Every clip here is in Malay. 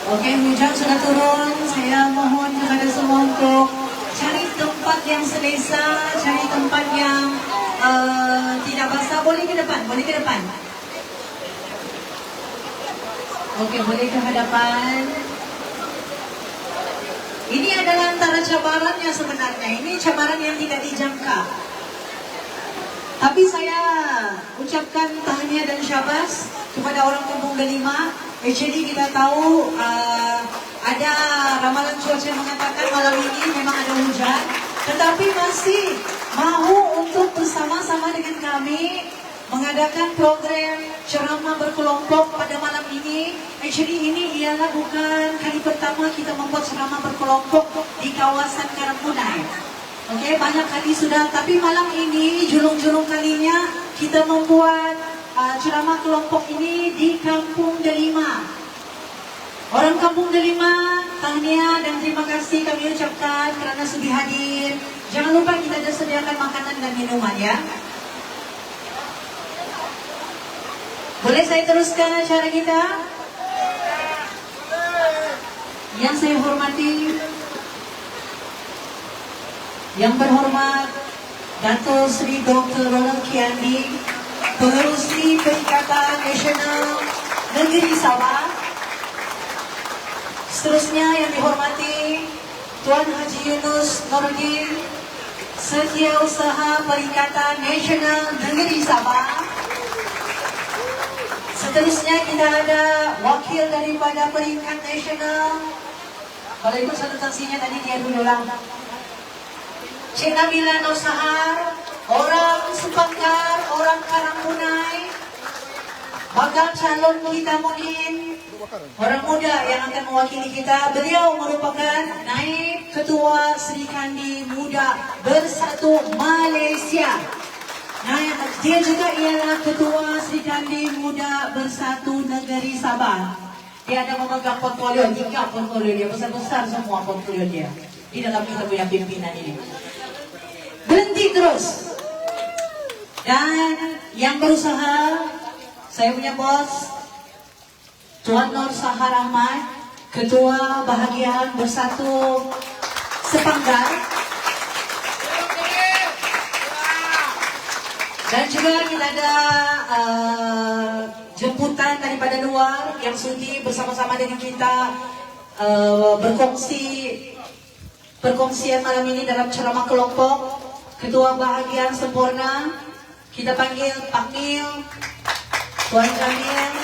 Oke, hujan sudah turun. Saya mohon kepada semua untuk cari tempat yang selesa, cari tempat yang tidak basah. Boleh ke depan, boleh ke depan. Oke, boleh ke hadapan. Ini adalah antara cabarannya sebenarnya. Ini cabaran yang tidak dijangka. Tapi saya ucapkan tahniah dan syabas kepada orang Kampung Delima. Actually kita tahu ada ramalan cuaca yang mengatakan malam ini memang ada hujan, tetapi masih mahu untuk bersama-sama dengan kami mengadakan program ceramah berkelompok pada malam ini. Actually ini ialah bukan kali pertama kita membuat ceramah berkelompok di kawasan Karangmunai. Oke, banyak kali sudah, tapi malam ini julung-julung kalinya kita membuat ceramah kelompok ini di Kampung Delima. Orang Kampung Delima, tahniah dan terima kasih kami ucapkan kerana sudi hadir. Jangan lupa kita ada sediakan makanan dan minuman ya. Boleh saya teruskan acara kita? Yang saya hormati, yang berhormat Dato' Sri Dr. Ronald Kiandi, Pengerusi Perikatan Nasional Negeri Sabah. Seterusnya yang dihormati Tuan Haji Yunus Nordin, Setiausaha Perikatan Nasional Negeri Sabah. Seterusnya kita ada wakil daripada Peringkat Nasional. Kalau ikut satu taksinya tadi dia dulu lah. Cik Nabila Nur Sahar, orang Sepanggar, orang Karangmunai, bakal calon kita mungkin orang muda yang akan mewakili kita. Beliau merupakan Naib Ketua Sri Kandi Muda Bersatu Malaysia. Nah, dia juga ialah Ketua Sri Kandi Muda Bersatu Negeri Sabah. Dia ada memegang portfolio, 3 portfolio dia, besar-besar semua portfolio dia di dalam kita punya pimpinan ini. Berhenti terus. Dan yang berusaha, saya punya bos Tuan Nur Sahar Ahmad, Ketua Bahagian Bersatu Sepanggar. Dan juga kita ada jemputan daripada luar yang sudi bersama-sama dengan kita perkongsian malam ini dalam ceramah kelompok. Ketua Bahagian Sempurna, kita panggil Pak Mil, Tuan Jamil.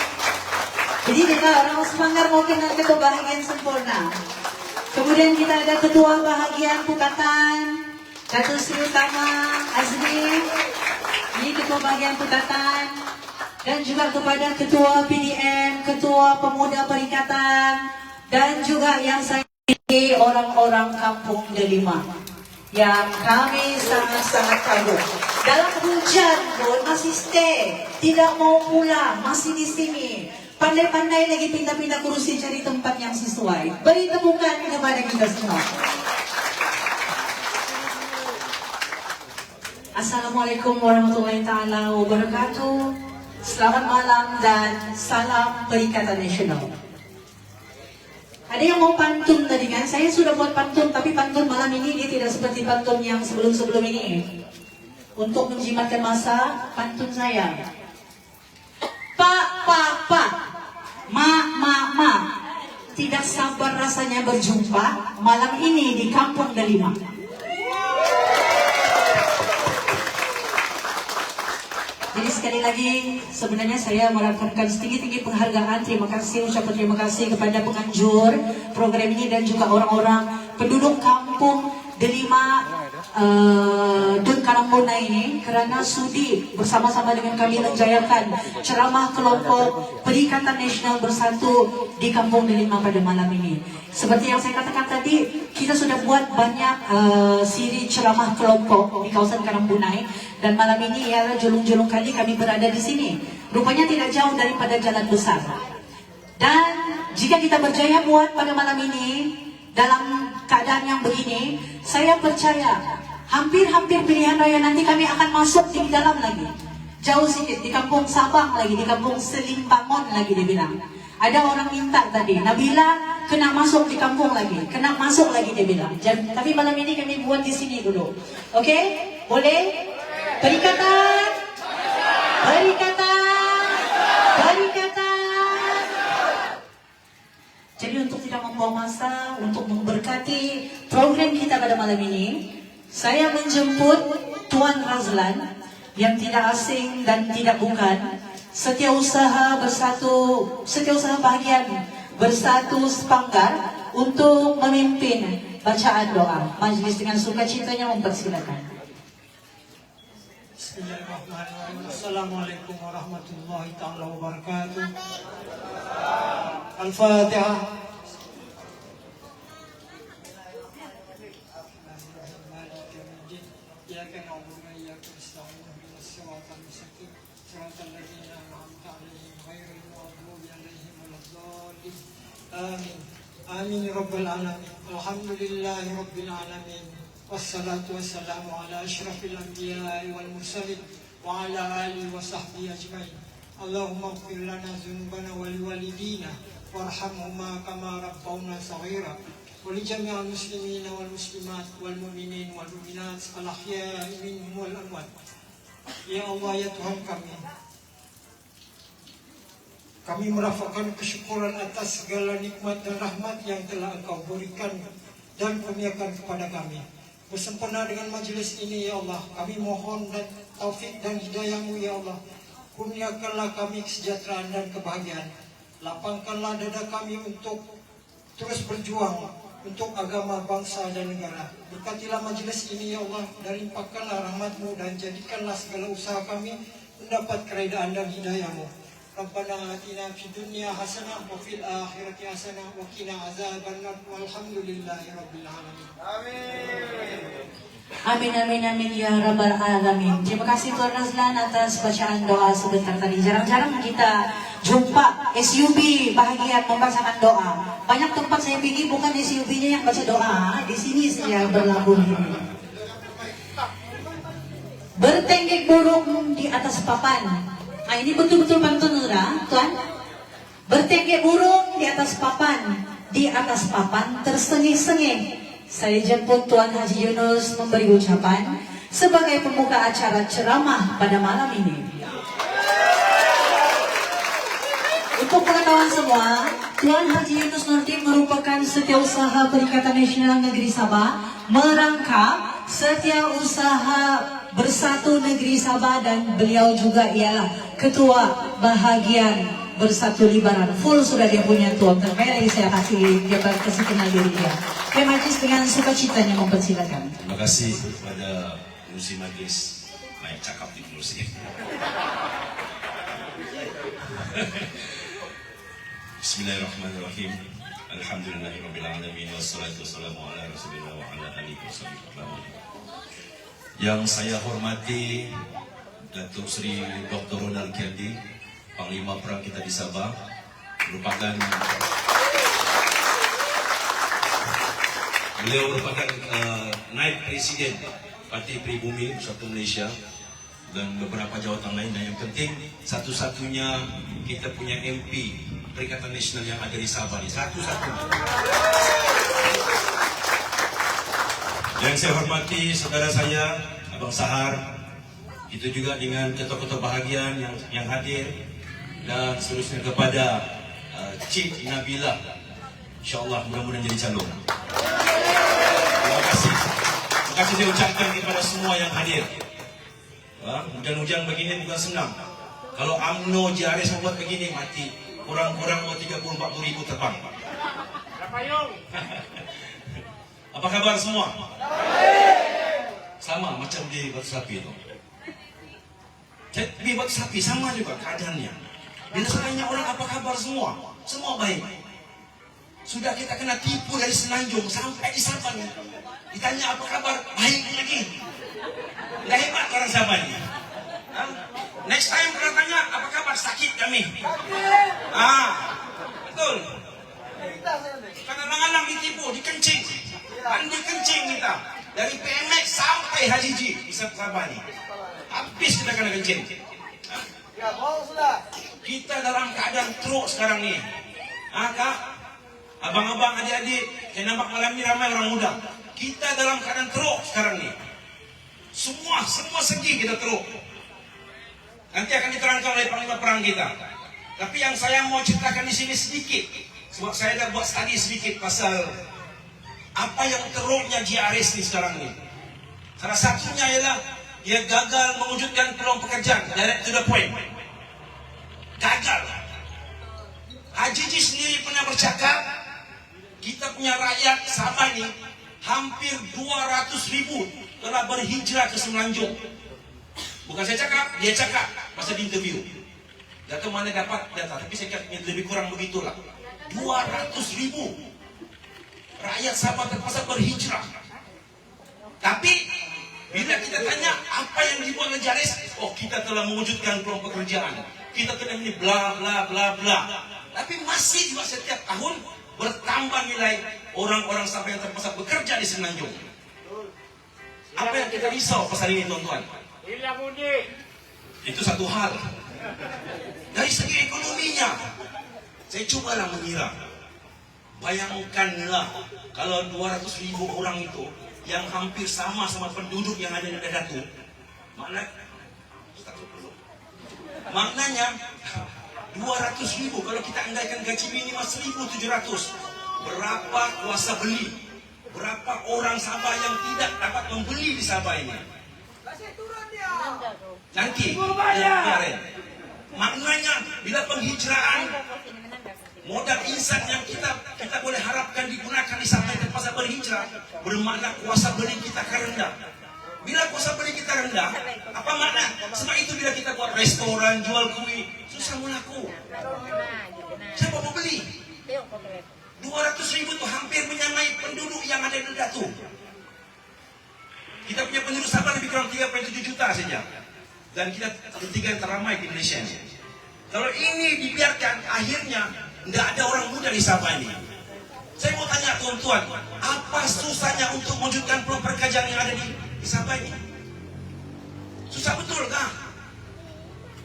Jadi kita orang Sepanggar mau kenal Ketua Bahagian Sempurna. Kemudian kita ada Ketua Bahagian Pukatan, Datuk Sri Utama Azmi. Ini Ketua Bahagian Pukatan. Dan juga kepada Ketua PDN, Ketua Pemuda Perikatan. Dan juga yang saya pilih orang-orang Kampung Delima, yang kami sangat-sangat kagum. Dalam hujan pun masih stay, tidak mau pulang, masih di sini. Pandai-pandai lagi pindah-pindah kursi cari tempat yang sesuai. Beri tepukan kepada kita semua. Assalamualaikum warahmatullahi taala wabarakatuh. Selamat malam dan salam Perikatan Nasional. Ada yang mau pantun tadi kan? Saya sudah buat pantun, tapi pantun malam ini dia tidak seperti pantun yang sebelum-sebelum ini. Untuk menjimatkan masa, pantun saya. Pak, rasanya berjumpa malam ini di Kampung Delima. Jadi sekali lagi sebenarnya saya melakukan setinggi-tinggi penghargaan, terima kasih, ucapan terima kasih kepada penganjur program ini dan juga orang-orang penduduk Kampung Delima Dun Karambona ini kerana sudi bersama-sama dengan kami menjayakan ceramah kelompok Perikatan Nasional Bersatu di Kampung Delima pada malam ini. Seperti yang saya katakan tadi, kita sudah buat banyak siri ceramah kelompok di kawasan Karambunai dan malam ini ialah julung-julung kali kami berada di sini. Rupanya tidak jauh daripada jalan besar. Dan jika kita berjaya buat pada malam ini dalam keadaan yang begini, saya percaya hampir-hampir pilihan raya nanti kami akan masuk di dalam lagi. Jauh sedikit, di Kampung Sabang lagi, di Kampung Selimbangon lagi dia bilang. Ada orang minta tadi, Nabila kena masuk di kampung lagi, kena masuk lagi dia bilang. Tapi malam ini kami buat di sini dulu. Oke? Boleh? Perikatan! Perikatan! Perikatan! Jadi untuk tidak membuang masa, untuk memberkati program kita pada malam ini, saya menjemput Tuan Razlan yang tidak asing dan tidak bukan, Setiausaha Bahagian Bersatu Sepanggar, untuk memimpin bacaan doa. Majlis dengan sukacitanya mempersilakan. Bismillahirrahmanirrahim. Assalamualaikum warahmatullahi ta'ala wabarakatuh. Al-Fatihah. Amin. Amin ya rabbal alamin. Alhamdulillahi rabbil alamin. Wassalatu wassalamu ala asyrafil anbiya'i wal mursalin wa ala alihi wa sahbihi ajmain. Allahumma ighfir lana dzunubana wa liwalidina warhamhuma kama rabbawna shaghira wa li jami'il muslimina wal muslimat wal mu'minin wal mu'minat al ahya'i minhum wal amwat. Ya Allah, ya Tuhan kami merafakan kesyukuran atas segala nikmat dan rahmat yang telah Engkau berikan dan kurniakan kepada kami. Bersempena dengan majelis ini, ya Allah, kami mohon dan taufik dan hidayah-Mu, ya Allah. Kurniakanlah kami kesejahteraan dan kebahagiaan. Lapangkanlah dada kami untuk terus berjuang untuk agama, bangsa dan negara. Berkatilah majelis ini, ya Allah, dan limpahkanlah rahmat-Mu dan jadikanlah segala usaha kami mendapat keredaan dan hidayah-Mu. Rabbana atina fid dunya hasanah wa fil akhirati hasanah wa qina azabannar walhamdulillahi rabbil alamin. Amin. Amin amin amin ya rabbal alamin. Terima kasih Tuan Razlan atas bacaan doa sebentar tadi. Jarang-jarang kita jumpa SUB bahagian membacakan doa. Banyak tempat saya pergi bukan SUB-nya yang baca doa, di sini saya berlabuh. Bertenggek burung di atas papan. Nah, ini betul-betul pantun Nura, Tuan. Bertenggek burung di atas papan, di atas papan tersengih-sengih. Saya jemput Tuan Haji Yunus memberi ucapan sebagai pembuka acara ceramah pada malam ini. Untuk pengetahuan semua, Tuan Haji Yunus Nurdin merupakan Setiausaha Perikatan Nasional Negeri Sabah, merangkap Setiausaha Bersatu Negeri Sabah, dan beliau juga ialah Ketua Bahagian Bersatu Libaran. Full sudah dia punya tuan. Terkait saya kasih dia kasih kenal diri dia. Oke, majlis dengan sukacitanya mempersilakan. Terima kasih kepada kursi majlis. Naik cakap di kursi. Bismillahirrahmanirrahim. Alhamdulillahirabbil alamin wassalatu wassalamu ala Rasulillah wa ala alihi wasallam. Yang saya hormati Datuk Seri Dr. Ronald Kendi, Panglima Perang kita di Sabah, beliau merupakan Naib Presiden Parti Pribumi Bersatu Malaysia dan beberapa jawatan lain, dan yang penting satu-satunya kita punya MP Perikatan Nasional yang ada di Sabah ini, satu-satunya. Yang saya hormati saudara saya Abang Sahar, itu juga dengan ketua-ketua bahagian yang hadir, dan seterusnya kepada Cik Nabila InsyaAllah mudah-mudahan jadi calon. Terima kasih. Terima kasih saya ucapkan kepada semua yang hadir. Hujan-hujan begini bukan senang. Kalau UMNO JRS membuat begini, mati. Kurang-kurang 34 ribu terbang. Apa kabar semua? Sama macam di Batu Sapi itu. Di Batu Sapi sama juga keadaannya. Bila saya tanya orang apa kabar semua, semua baik. Sudah kita kena tipu dari Semenanjung sampai di Sabang. Ditanya apa kabar, baik lagi. Nggak hebat orang Sabang ini. Next time kalau tanya apa kabar, sakit kami. Betul. Kadang-kadang ditipu, dikencing. Mandi kencing kita. Dari PMX sampai Haji bisa Sabang ini. Habis kita kena kencing. Kita dalam keadaan teruk sekarang ni. Kak, abang-abang, adik-adik, saya nampak malam ni ramai orang muda. Kita dalam keadaan teruk sekarang ni. Semua segi kita teruk. Nanti akan diterangkan oleh panglima perang kita. Tapi yang saya mau ceritakan di sini sedikit, sebab saya dah buat studi sedikit pasal apa yang teruknya JRS ni sekarang ni. Salah satunya ialah dia gagal mewujudkan peluang pekerjaan, direct to the point. Gagal. Haji sendiri pernah bercakap, kita punya rakyat Sabah ni hampir 200,000 telah berhijrah ke Semenanjung. Bukan saya cakap, dia cakap masa di interview. Tak tahu mana dapat data, tapi saya kira lebih kurang begitulah. 200,000 rakyat Sabah terpaksa berhijrah. Tapi bila kita tanya apa yang dibuat oleh JRS, kita telah mewujudkan peluang pekerjaan. Kita telah ini bla bla bla bla. Tapi masih juga setiap tahun bertambah nilai orang-orang Sabah yang terpaksa bekerja di Semenanjung. Apa yang kita risau pasal ini, tuan-tuan? Itu satu hal. Dari segi ekonominya, saya cubalah mengira. Bayangkanlah kalau 200,000 orang itu yang hampir sama penduduk yang ada di Datu, maknanya 200,000 kalau kita andaikan gaji minimal 1.700, berapa kuasa beli? Berapa orang Sabah yang tidak dapat membeli di Sabah ini? Nanti maknanya bila penghijraan, modal insan yang kita boleh harapkan digunakan di Sabah terpaksa berhijrah, bermakna kuasa beli kita akan rendah. Bila kuasa beli kita rendah, apa makna? Sebab itu bila kita buat restoran, jual kuih, susah melaku. Siapa mau beli? 200,000 itu hampir menyamai penduduk yang ada di Datu. Kita punya penduduk Sabah lebih kurang 3,7 juta saja. Dan kita ketiga yang teramai di Malaysia. Kalau ini dibiarkan, akhirnya tidak ada orang muda di Sabah ini. Saya mau tanya tuan-tuan, apa susahnya untuk mewujudkan peluang pekerjaan yang ada di Sabah ini? Susah betul kah?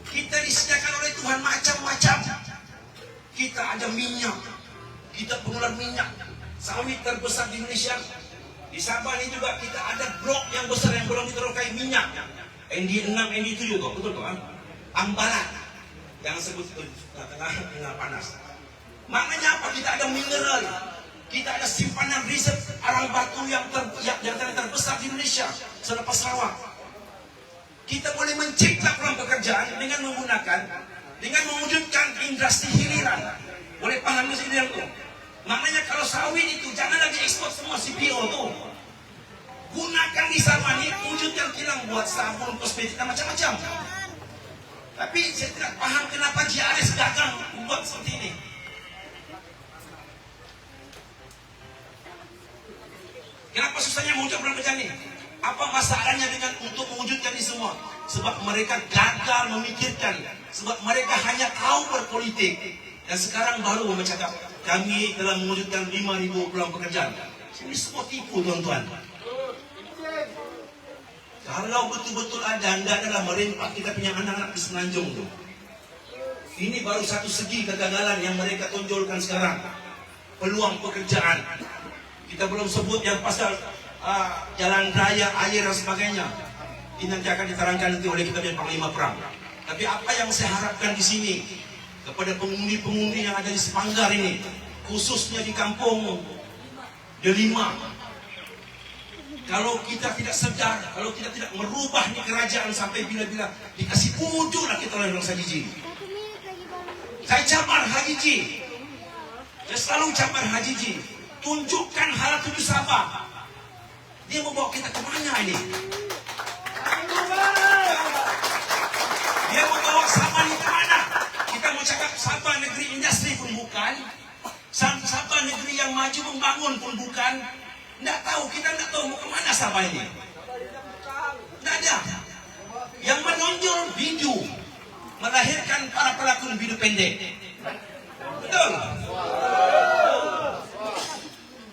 Kita disediakan oleh Tuhan macam-macam. Kita ada minyak, kita pengeluaran minyak, sawit terbesar di Malaysia. Di Sabah ini juga kita ada blok yang besar yang belum diterokai minyak. ND6, ND7 tu, betul tu? Ambaran yang sebut tengah panas. Maknanya apa? Kita ada mineral, kita ada simpanan riset arang batu yang terbesar di Malaysia selepas Sarawak. Kita boleh mencipta peluang pekerjaan dengan mewujudkan industri hiliran. Boleh paham mesti dia tu? Maknanya kalau sawit itu jangan lagi ekspor semua CPO tu. Gunakan di Sabah ni, wujudkan kilang buat sabun, kosmetik dan macam-macam. Tapi saya tidak paham kenapa JRS gagal buat seperti ini. Kenapa susahnya mewujudkan peluang pekerjaan ini? Apa masalahnya dengan untuk mewujudkan ini semua? Sebab mereka gagal memikirkan. Sebab mereka hanya tahu berpolitik. Dan sekarang baru bercakap, kami telah mewujudkan 5,000 peluang pekerjaan. Ini semua tipu, tuan-tuan. Kalau betul-betul ada, anda adalah merempak kita punya anak-anak di Semenanjung tu. Ini baru satu segi kegagalan yang mereka tonjolkan sekarang. Peluang pekerjaan. Kita belum sebut yang pasal jalan raya, air dan sebagainya. Ini nanti akan diterangkan nanti oleh kita punya panglima perang. Tapi apa yang saya harapkan di sini kepada pengundi-pengundi yang ada di Sepanggar ini, khususnya di kampung Delima. Kalau kita tidak sedar, kalau kita tidak merubah nih kerajaan sampai bila-bila dikasih wujud lah kita oleh Haji Ji. Saya cabar Haji Ji. Saya selalu cabar Haji Ji. Tunjukkan hal tujuh Sabah. Dia mau bawa kita kemana ini? Dia mau bawa Sabah ini kemana? Kita mau cakap Sabah negeri industri pun bukan. Sabah negeri yang maju membangun pun bukan. Tidak tahu, kita tidak tahu mau kemana Sabah ini. Tidak ada. Yang menonjol video, melahirkan para pelakon video pendek. Betul.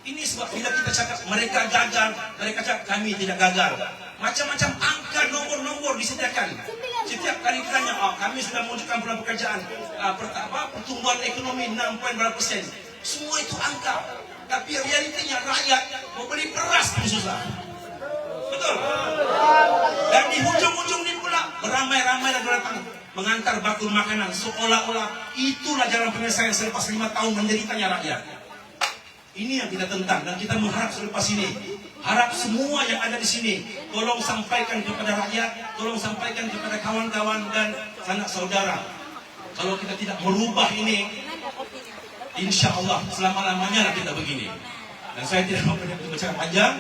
Ini sebab bila kita cakap mereka gagal, mereka cakap kami tidak gagal. Macam-macam angka nombor-nombor disediakan. Setiap kali kita tanya, kami sudah mewujudkan peluang pekerjaan, pertumbuhan ekonomi 6% semua itu angka. Tapi realitinya rakyat mau beli beras pun susah. Betul. Dan di hujung-hujung ini pula beramai-ramai dan datang mengantar bakul makanan, seolah-olah itulah jalan penyelesaian selepas 5 tahun menderitanya rakyat. Ini yang kita tentang dan kita mengharap selepas ini, harap semua yang ada di sini tolong sampaikan kepada rakyat, tolong sampaikan kepada kawan-kawan dan sanak saudara. Kalau kita tidak merubah ini, insya Allah selama-lamanya lah kita begini. Dan saya tidak mau berbicara panjang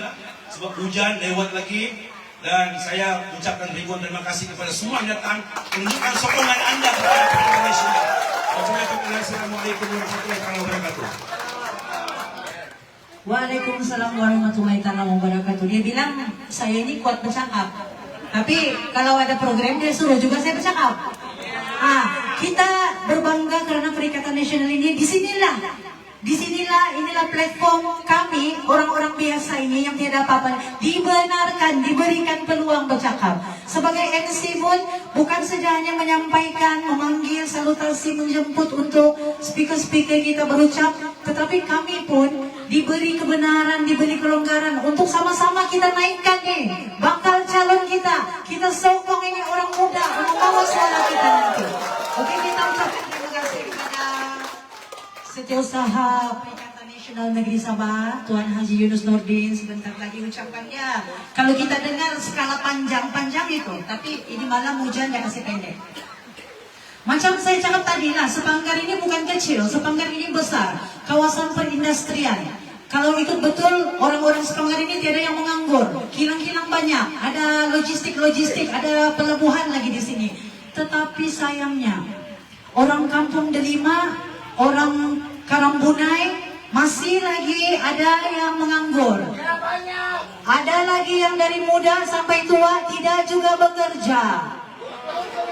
sebab hujan lewat lagi. Dan saya ucapkan ribuan terima kasih kepada semua yang datang menunjukkan sokongan anda kepada Indonesia. Wassalamualaikum warahmatullahi wabarakatuh. Waalaikumsalam warahmatullahi wabarakatuh. Dia bilang saya ini kuat bercakap, tapi kalau ada program dia suruh juga saya bercakap. Kita berbangga karena Perikatan Nasional ini disinilah inilah platform kami orang-orang biasa ini yang tiada apa-apa dibenarkan, diberikan peluang bercakap. Sebagai MC pun bukan saja hanya menyampaikan, memanggil, salutasi, menjemput untuk speaker-speaker kita berucap, tetapi kami pun diberi kebenaran, diberi kelonggaran untuk sama-sama kita naikkan nih bakal calon kita. Kita sokong ini orang muda untuk membawa suara kita nanti. Oke, kita ucapkan terima kasih kepada Setiausaha Perikatan Nasional Negeri Sabah, Tuan Haji Yunus Nordin. Sebentar lagi ucapannya. Kalau kita dengar skala panjang-panjang itu, tapi ini malam hujan dia kasih pendek. Macam saya cakap tadi lah, Sepanggar ini bukan kecil, Sepanggar ini besar, kawasan perindustrian. Kalau ikut betul, orang-orang Sepanggar ini tiada yang menganggur, kilang-kilang banyak, ada logistik-logistik, ada pelabuhan lagi di sini. Tetapi sayangnya, orang Kampung Delima, orang Karambunai, masih lagi ada yang menganggur. Ada lagi yang dari muda sampai tua tidak juga bekerja.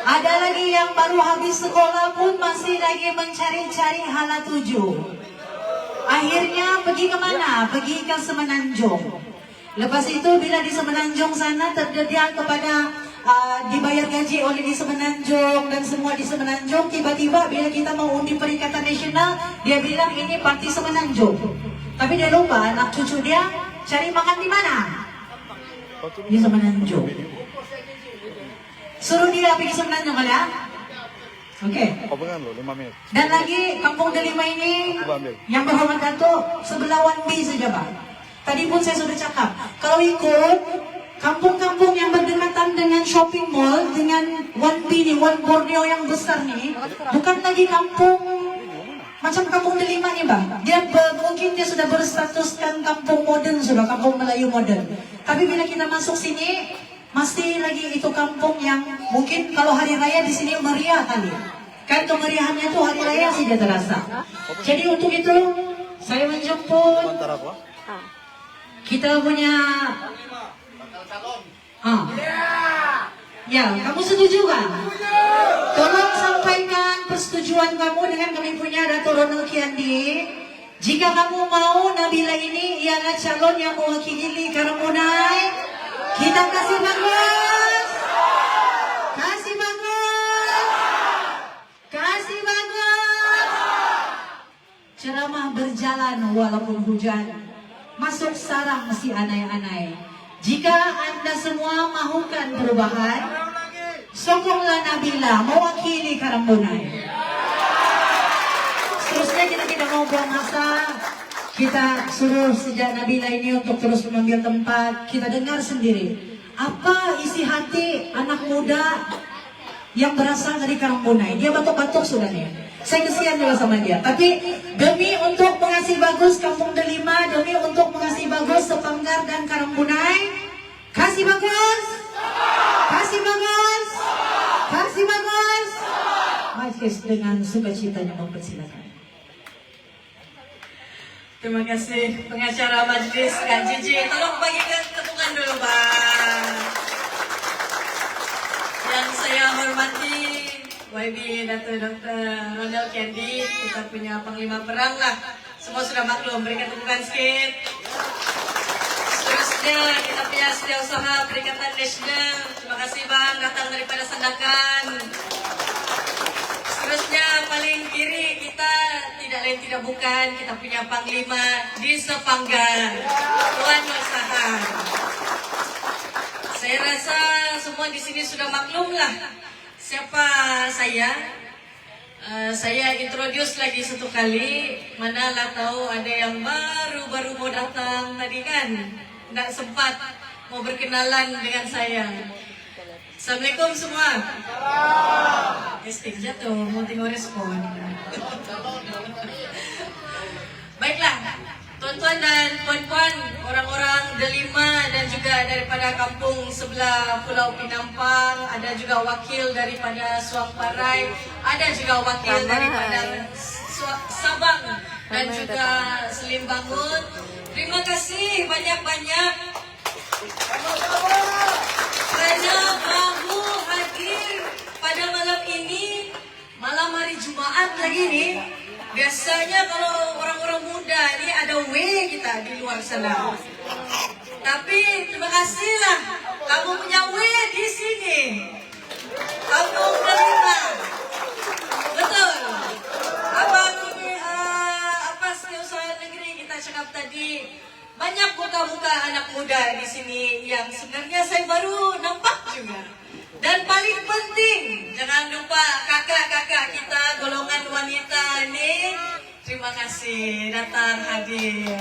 Ada lagi yang baru habis sekolah pun masih lagi mencari-cari hala tuju. Akhirnya pergi kemana? Pergi ke Semenanjung. Lepas itu bila di Semenanjung sana terdedah kepada dibayar gaji oleh di Semenanjung dan semua di Semenanjung, tiba-tiba bila kita mau undi Perikatan Nasional, dia bilang ini parti Semenanjung. Tapi dia lupa anak cucu dia cari makan di mana? Di Semenanjung. Suruh dia pergi Semenanjung ya. Oke. Dan lagi Kampung Delima ini yang berhormat Datuk sebelah 1B saja Pak. Tadi pun saya sudah cakap, kalau ikut kampung-kampung yang berdekatan dengan shopping mall, dengan 1B nih, One Borneo yang besar nih, bukan lagi kampung macam Kampung Delima nih Bang. Mungkin dia sudah berstatuskan kampung modern, sudah kampung Melayu modern. Tapi bila kita masuk sini, masih lagi itu kampung yang mungkin kalau hari raya di sini meriah kali. Kan kemeriahannya tuh hari raya saja terasa. Jadi untuk itu saya menjemput kita punya ya, kamu setuju kan? Tolong sampaikan persetujuan kamu dengan kami punya Dato' Ronald Kiandi. Jika kamu mau Nabila ini ialah calon yang mewakili Karambunai, kita kasih bagus. Kasih bagus. Kasih bagus. Ceramah berjalan walaupun hujan. Masuk sarang si anai-anai. Jika Anda semua mahukan perubahan, sokonglah Nabila mewakili Karambunai. Seterusnya kita tidak mau mau buang masa, kita suruh sejak Nabila ini untuk terus mengambil tempat. Kita dengar sendiri apa isi hati anak muda yang berasal dari Karangbunai. Dia batuk-batuk sudah nih. Saya kesian juga sama dia. Tapi demi untuk mengasih bagus Kampung Delima, demi untuk mengasih bagus Sepanggar dan Karangbunai, kasih bagus, kasih bagus, kasih bagus. Majelis dengan sukacitanya mempersilakan. Terima kasih pengacara majelis Kak Cici. Tolong bagikan tepukan dulu, Bang. Yang saya hormati YB Dato' Dr. Ronald Candy, kita punya panglima perang lah. Semua sudah maklum, berikan tepukan sedikit. Seterusnya kita punya Setiausaha Perikatan Nasional. Terima kasih Bang, datang daripada Sandakan. Seterusnya paling kiri kita tidak lain tidak bukan, kita punya panglima di Sepanggar, Tuan Nur Sahar. Saya rasa semua di sini sudah maklum lah siapa saya. Saya introduce lagi satu kali, manalah tahu ada yang baru mau datang tadi kan, tidak sempat mau berkenalan dengan saya. Assalamualaikum semua. Esting jatuh, mau tengok respon. Baiklah, tuan-tuan dan puan-puan, orang-orang Delima dan juga daripada kampung sebelah Pulau Pinampang, ada juga wakil daripada Suang Parai, ada juga wakil daripada Sabang dan juga Selim Bangun. Terima kasih banyak-banyak kerana mahu hadir pada malam ini, malam hari Jumaat lagi nih. Biasanya kalau orang-orang muda ini ada W kita di luar sana. Tapi terima kasihlah kamu punya W di sini. Kampung Delima. Betul. Apa Setiausaha Negeri kita cakap tadi, banyak muka-muka anak muda di sini yang sebenarnya saya baru nampak juga. Dan paling penting, jangan lupa kakak-kakak kita golongan wanita ini. Terima kasih datang hadir.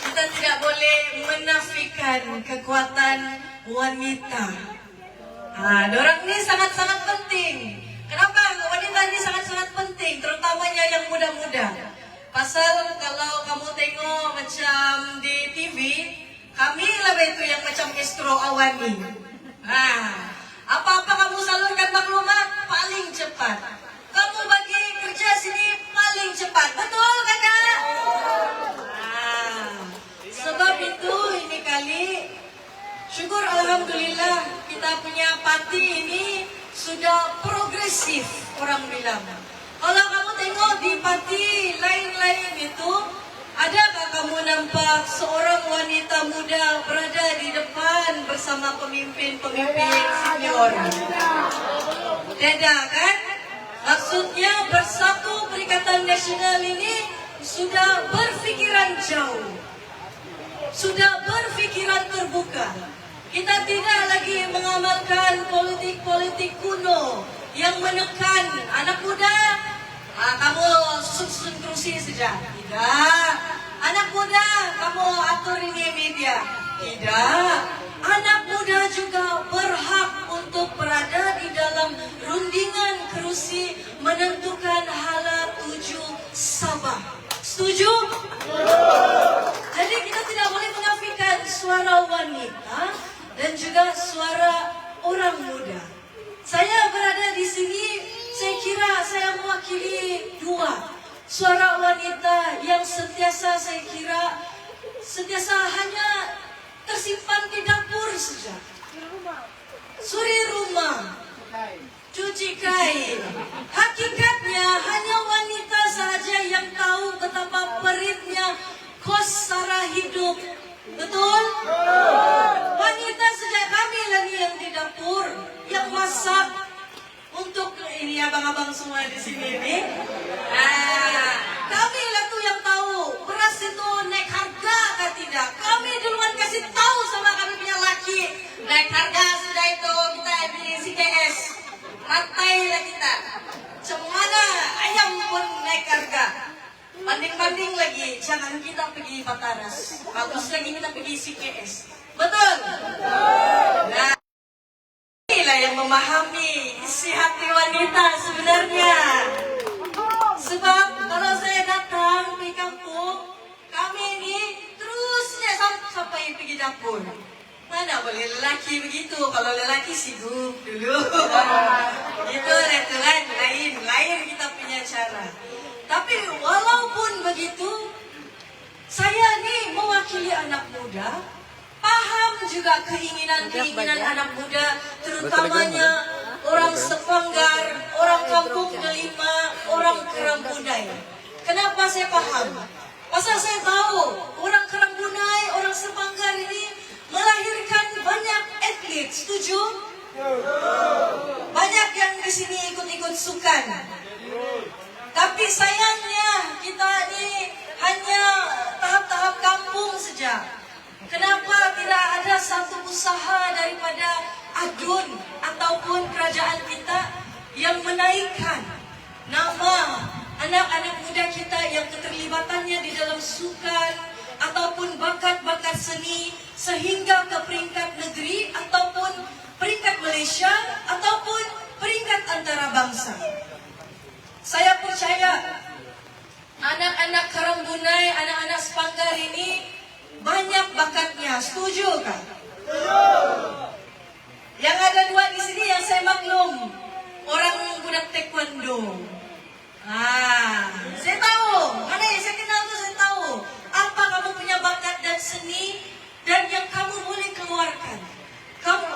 Kita tidak boleh menafikan kekuatan wanita. Dorang ini sangat-sangat penting. Kenapa wanita ini sangat-sangat penting, terutamanya yang muda-muda? Pasal kalau kamu tengok macam di TV, kami lah itu yang macam Astro Awani. Apa-apa kamu salurkan maklumat paling cepat. Kamu bagi kerja sini paling cepat. Betul kakak? Sebab itu ini kali syukur alhamdulillah kita punya parti ini sudah progresif, orang bilang. Kalau kamu tengok di parti lain-lain itu, adakah kamu nampak seorang wanita muda berada di depan bersama pemimpin-pemimpin senior? Tidak kan? Maksudnya Bersatu Perikatan Nasional ini sudah berfikiran jauh, sudah berfikiran terbuka. Kita tidak lagi mengamalkan politik-politik kuno yang menekan anak muda. Kamu susun kerusi saja. Tidak. Anak muda, kamu atur ini media. Tidak. Anak muda juga berhak untuk berada di dalam rundingan kerusi menentukan hala tuju Sabah. Setuju? Jadi kita tidak boleh menafikan suara wanita dan juga suara orang muda. Saya berada di sini, saya kira saya mewakili dua suara wanita yang sentiasa saya kira sentiasa hanya tersimpan di dapur saja. Suri rumah, cuci kain. Hakikatnya hanya wanita saja yang tahu betapa peritnya kos sara hidup. Betul? Wanita saja, kami lagi yang di dapur, yang masak untuk ini abang-abang semua di sini nih. Kami lah tuh yang tahu beras itu naik harga atau tidak. Kami duluan kasih tahu sama kami punya laki, naik harga sudah itu kita di CKS. Rantailah kita. Cemana ayam pun naik harga. Banding-banding lagi, jangan kita pergi Pataras. Bagus lagi kita pergi CKS. Betul? Nah, inilah yang memahami isi hati wanita sebenarnya. Sebab kalau saya datang di kampung, kami ini terusnya sampai pergi dapur. Mana boleh lelaki begitu, kalau lelaki sibuk dulu. Itu lain kita punya cara. Tapi walaupun begitu, saya nih mewakili anak muda, paham juga keinginan anak muda, terutamanya orang Sepanggar, orang Kampung Delima, orang Karambunai. Kenapa saya paham? Pasal saya tahu orang Karambunai, orang Sepanggar ini melahirkan banyak atlet, setuju? Banyak yang di sini ikut-ikut sukan. Tapi sayangnya kita ini hanya tahap-tahap kampung saja. Kenapa tidak ada satu usaha daripada adun ataupun kerajaan kita yang menaikkan nama anak-anak muda kita yang keterlibatannya di dalam sukan ataupun bakat-bakat seni sehingga ke peringkat negeri ataupun peringkat Malaysia ataupun peringkat antarabangsa. Saya percaya anak-anak Karambunai, anak-anak Sepanggar ini banyak bakatnya. Setuju kan? Yang ada dua di sini yang saya maklum, orang budak taekwondo. Saya tahu, mana yang saya kenal tuh saya tahu apa kamu punya bakat dan seni dan yang kamu boleh keluarkan.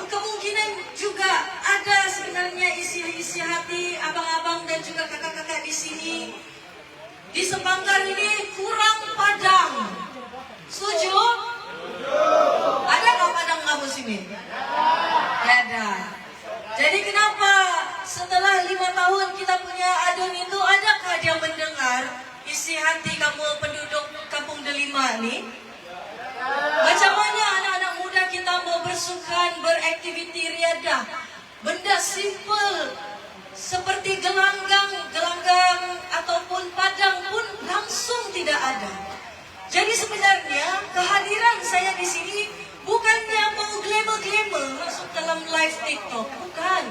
Kemungkinan juga ada sebenarnya isi hati abang-abang dan juga kakak-kakak di sini. Di Sepanggar ini kurang padang. Setuju? Ada nggak padang kamu sini? Ada. Jadi kenapa setelah 5 tahun kita punya adun itu, adakah dia mendengar isi hati kamu penduduk Kampung Delima nih? Macam mana anak-anak muda kita mau bersukan, beraktiviti riadah, benda simple seperti gelanggang ataupun padang pun langsung tidak ada. Jadi sebenarnya kehadiran saya di sini bukannya mau glamour masuk dalam live TikTok, bukan.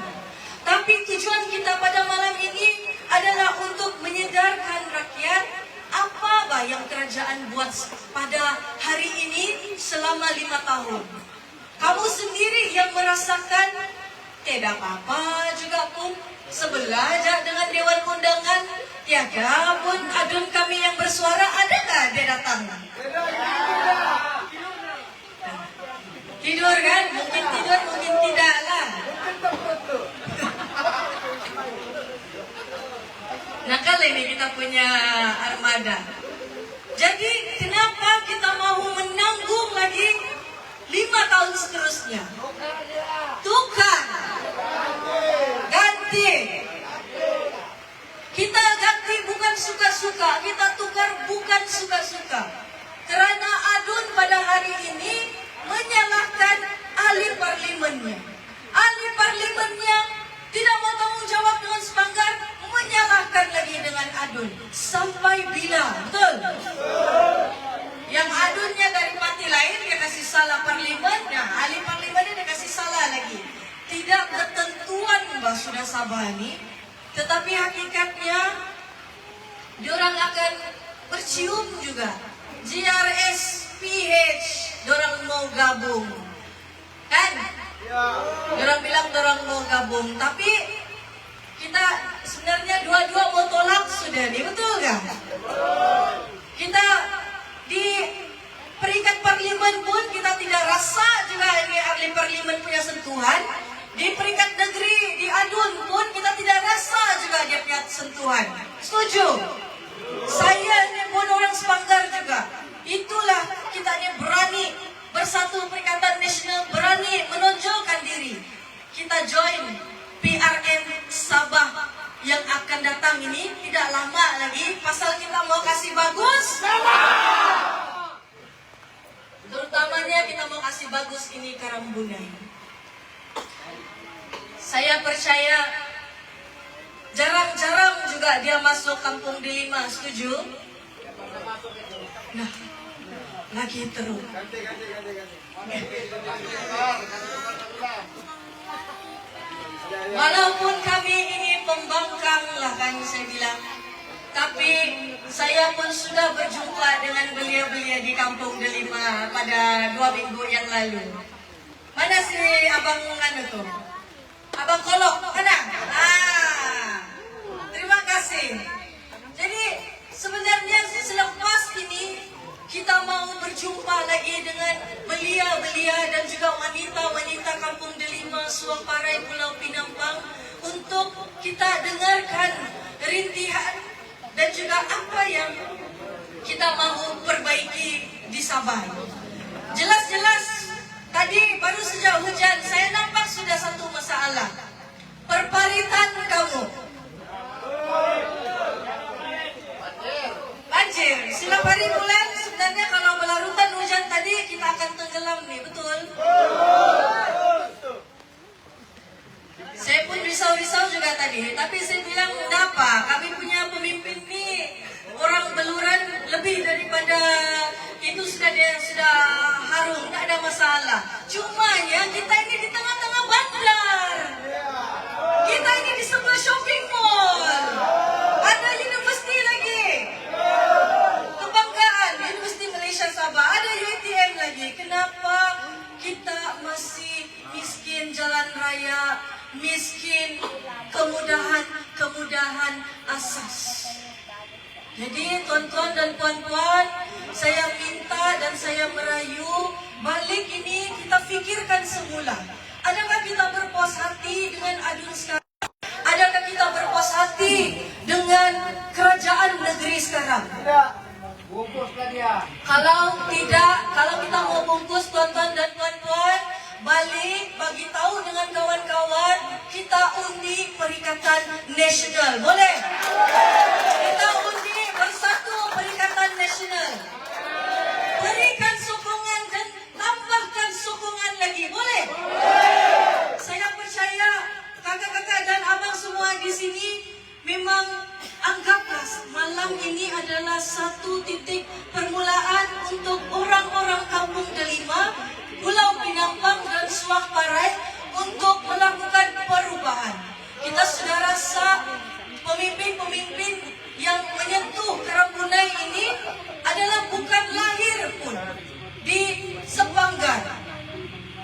Tapi tujuan kita pada malam ini adalah untuk menyedarkan rakyat apa yang kerajaan buat pada hari ini selama 5 tahun. Kamu sendiri yang merasakan tidak apa-apa juga pun sebelah aja dengan Dewan Undangan, tiada pun adun kami yang bersuara, adakah dia datang? Tidur kan? Mungkin tidur, mungkin tidak lah. Nakal ini kita punya armada. Jadi kenapa kita mau menanggung lagi 5 tahun seterusnya? Tukar, ganti. Kita ganti bukan suka-suka, kita tukar bukan suka-suka. Kerana adun pada hari ini menyalahkan ahli parlimennya. Ahli parlimennya tidak mau tanggung jawab dengan Sepanggar, menyalahkan lagi dengan adun. Sampai bila? Betul? Yang adunnya dari parti lain dia kasih salah parlimen, nah ahli parlimennya dia kasih salah lagi. Tidak ketentuan Mbak sudah Sabani, tetapi hakikatnya diorang akan bercium juga. GRS, PH, diorang mau gabung. Kan? Diorang bilang diorang mau gabung, tapi kita sebenarnya dua-dua mau tolak sudah nih, betul gak? Kita di peringkat parlimen pun kita tidak rasa juga ini ahli parlimen punya sentuhan. Di peringkat negeri, di adun pun kita tidak rasa juga dia punya sentuhan. Setuju? Saya ini pun orang Sepanggar juga. Itulah kita ini berani bersatu Perikatan Nasional, berani menonjolkan diri. Kita join PRN Sabah yang akan datang ini tidak lama lagi. Pasal kita mau kasih bagus, terutamanya kita mau kasih bagus ini Karambunai. Saya percaya jarang-jarang juga dia masuk kampung Delima, setuju? Nah, lagi terus. Walaupun kami ini pembangkang lah kan saya bilang, tapi saya pun sudah berjumpa dengan belia-belia di kampung Delima pada 2 minggu yang lalu. Mana si abang anu tuh? Abang Kolok, mana? Terima kasih. Jadi sebenarnya selepas ini kita mau berjumpa lagi dengan belia-belia dan juga wanita-wanita kampung Delima, Suang Parai, Pulau Pinampang, untuk kita dengarkan rintihan dan juga apa yang kita mau perbaiki di Sabah. Jelas-jelas tadi baru sejak hujan saya nampak sudah satu masalah. Perparitan kamu. Banjir. Silap hari bulan sebenarnya kalau berlarutan hujan tadi kita akan tenggelam nih, betul? Saya pun risau-risau juga tadi, tapi saya bilang kenapa? Kami punya pemimpin nih orang beluran lebih daripada itu sudah harum, tidak ada masalah. Cuma ya kita ini di tengah-tengah bandar, kita ini di sebelah shopping mall, ada universiti lagi, kebanggaan Universiti Malaysia Sabah, ada UiTM lagi. Kenapa kita masih miskin jalan raya, miskin kemudahan asas? Jadi tuan-tuan dan puan-puan, saya minta dan saya merayu, balik ini kita fikirkan semula. Adakah kita berpuas hati dengan adun sekarang? Adakah kita berpuas hati dengan kerajaan negeri sekarang? Tidak, bungkuslah dia. Kalau tidak, kalau kita mau bungkus tuan-tuan dan puan-puan, balik bagi tahu dengan kawan-kawan, kita undi Perikatan Nasional. Boleh? Kita undi bersatu Perikatan Nasional. Berikan sokongan dan tambahkan sokongan lagi. Boleh? Saya percaya kakak-kakak dan abang semua di sini memang anggaplah malam ini adalah satu titik permulaan untuk orang-orang kampung Delima, Pulau Pinampang dan Suang Parai untuk melakukan perubahan. Kita sudah rasa pemimpin-pemimpin yang menyentuh Kerambunai ini adalah bukan lahir pun di Sepanggar.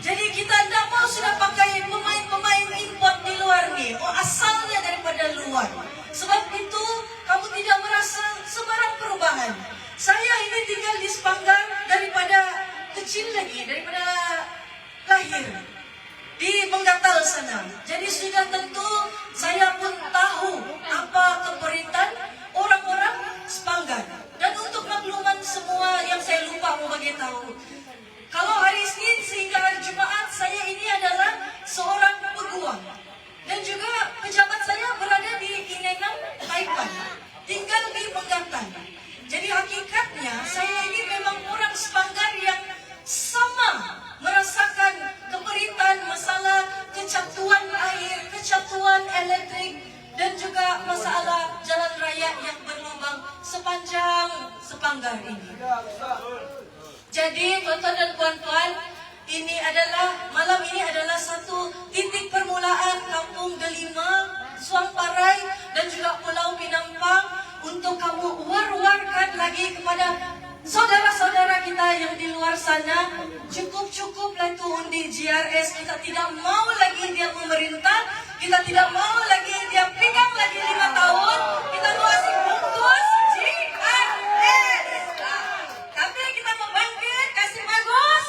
Jadi kita tidak mau sudah pakai pemain-pemain import di luar ni, asalnya daripada luar. Sebab itu kamu tidak merasa sebarang perubahan. Saya ini tinggal di Sepanggar daripada kecil lagi, daripada lahir di Menggatal sana. Jadi sudah tentu saya pun tahu apa keperitan orang-orang Sepanggar. Dan untuk makluman semua yang saya lupa mau bagi tahu, kalau hari Senin sehingga hari Jumaat saya ini adalah seorang peguam. Dan juga pejabat saya berada di Inenam, Taipan, tinggal di Menggatal. Jadi hakikatnya saya ini memang orang Sepanggar yang sama merasakan keperitan masalah kecatuan air, kecatuan elektrik, dan juga masalah jalan raya yang berlubang sepanjang Sepanggar ini. Jadi tuan-tuan dan puan-puan, malam ini adalah satu titik permulaan kampung Delima, Suang Parai dan juga Pulau Pinampang untuk kamu war-warkan lagi kepada saudara-saudara kita yang di luar sana. Cukup-cukuplah itu undi GRS. Kita tidak mau lagi dia memerintah, kita tidak mau lagi dia pegang lagi 5 tahun. Kita mau kasih bungkus GRS. Tapi kita mau bangkit, kasih bagus.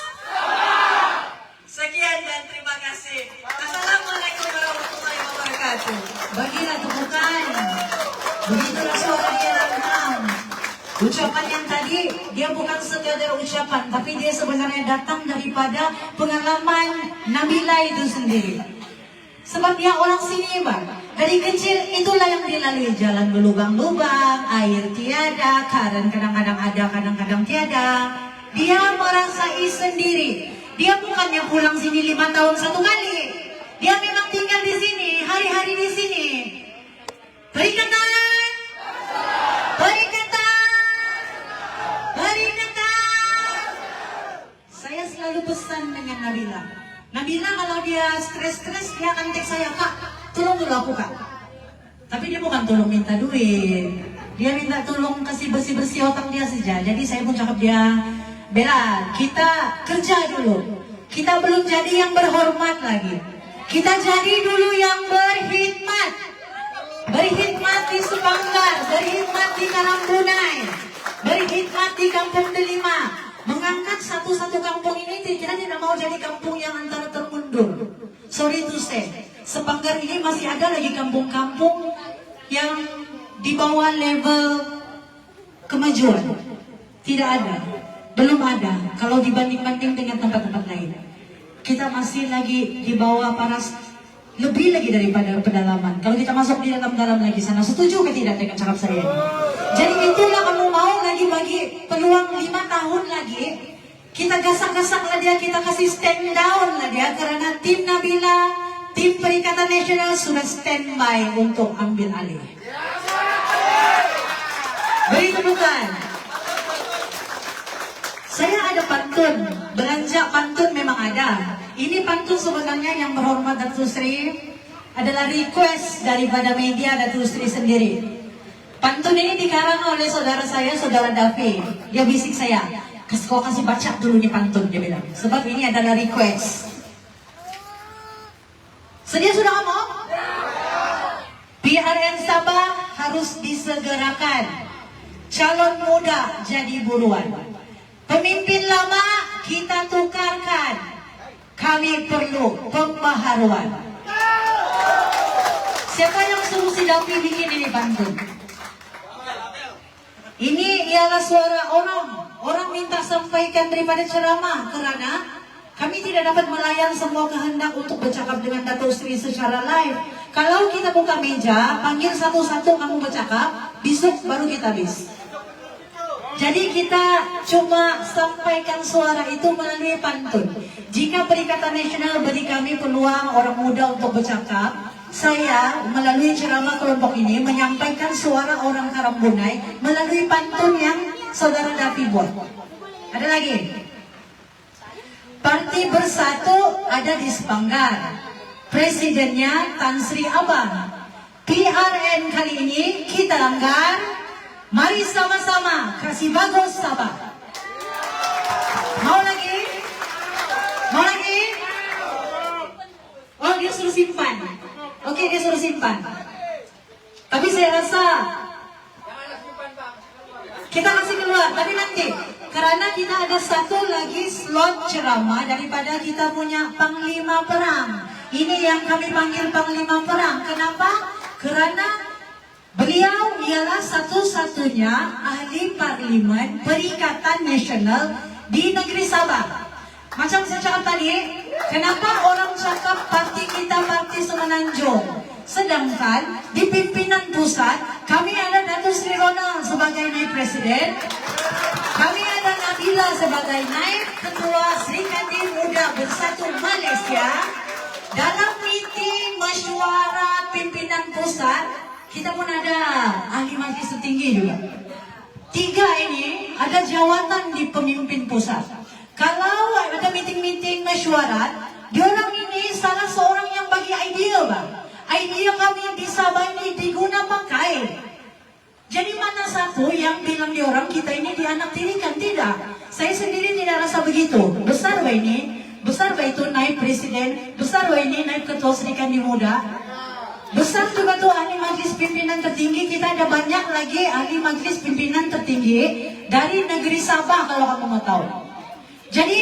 Sekian dan terima kasih. Assalamualaikum warahmatullahi wabarakatuh. Bagilah tepukan. Begitulah suara dia lantang. Ucapan yang tadi, dia bukan sekadar ucapan, tapi dia sebenarnya datang daripada pengalaman Nabila itu sendiri. Sebab dia orang sini, Bang. Dari kecil itulah yang dilalui, jalan berlubang-lubang, air tiada, karen kadang-kadang ada, kadang-kadang tiada. Dia merasai sendiri. Dia bukannya pulang sini 5 tahun 1 kali. Dia memang tinggal di sini, hari-hari di sini. Perikatan saya, Kak, tolong dulu aku, Kak. Tapi dia bukan tolong minta duit. Dia minta tolong kasih bersih-bersih otak dia saja. Jadi saya pun cakap dia, Bella, kita kerja dulu. Kita belum jadi yang berhormat lagi. Kita jadi dulu yang berkhidmat. Berkhidmat di Sepanggar, berkhidmat di Karangbunai, berkhidmat di Kampung Delima. Mengangkat satu-satu kampung ini, kita tidak mau jadi kampung yang antara termundur. Sorry to say, Sepanggar ini masih ada lagi kampung-kampung yang di bawah level kemajuan. Tidak ada, belum ada. Kalau dibanding-banding dengan tempat-tempat lain, kita masih lagi di bawah paras, lebih lagi daripada pedalaman. Kalau kita masuk di dalam lagi sana, setuju ke tidak dengan cakap saya? Jadi itulah kamu mau lagi bagi peluang 5 tahun lagi, kita gasak-gasak lah dia, kita kasih stand down lah dia, karena tim Nabila, tim Perikatan Nasional sudah standby untuk ambil alih. Beri tepukan. Saya ada pantun, belanja pantun memang ada. Ini pantun sebenarnya yang berhormat Datuk Sri adalah request daripada media Datuk Sri sendiri. Pantun ini dikarang oleh saudara saya, saudara Davi. Dia bisik saya, kau kasih baca dulu nih pantun, dia bilang. Sebab ini adalah request. Sedia sudah kamu? PRN Sabah harus disegerakan. Calon muda jadi buruan. Pemimpin lama kita tukarkan. Kami perlu pembaharuan. Siapa yang suruh si Davi bikin ini pantun? Ini ialah suara orang. Orang minta sampaikan daripada ceramah, karena kami tidak dapat melayan semua kehendak untuk bercakap dengan Datuk Sri secara live. Kalau kita buka meja, panggil satu-satu kamu bercakap, besok baru kita habis. Jadi kita cuma sampaikan suara itu melalui pantun. Jika Perikatan Nasional beri kami peluang orang muda untuk bercakap, saya melalui ceramah kelompok ini menyampaikan suara orang Karangbunai melalui pantun yang saudara Davi buat. Ada lagi. Parti Bersatu ada di Sepanggar. Presidennya Tan Sri Abang. PRN kali ini kita langgar. Mari sama-sama kasih bagus Sabah. Mau lagi? Mau lagi? Oh, dia suruh simpan. Oke, dia suruh simpan. Tapi saya rasa kita kasih keluar, tapi nanti karena kita ada satu lagi slot ceramah daripada kita punya Panglima Perang. Ini yang kami panggil Panglima Perang. Kenapa? Karena beliau ialah satu-satunya ahli parlimen Perikatan Nasional di negeri Sabah. Macam saya cakap tadi, kenapa orang cakap parti kita parti Semenanjung? Sedangkan di pimpinan pusat, kami ada Datuk Sri Ronald sebagai naib presiden, kami ada Nabila sebagai naib ketua Serikati Muda Bersatu Malaysia. Dalam meeting mesyuarat pimpinan pusat, kita pun ada ahli majlis tertinggi juga. 3 ini ada jawatan di pemimpin pusat. Kalau ada meeting-meeting mesyuarat, diorang ini salah seorang yang bagi idea, bang. Idea kami di Sabah ini diguna pakai. Jadi mana satu yang bilang diorang kita ini dianak tirikan? Tidak. Saya sendiri tidak rasa begitu. Besar bah ini, besar bah itu naib presiden, besar bah ini naib ketua Serikandi Muda. Besar juga tuh ahli majlis pimpinan tertinggi. Kita ada banyak lagi ahli majlis pimpinan tertinggi dari negeri Sabah kalau kamu mau tahu. Jadi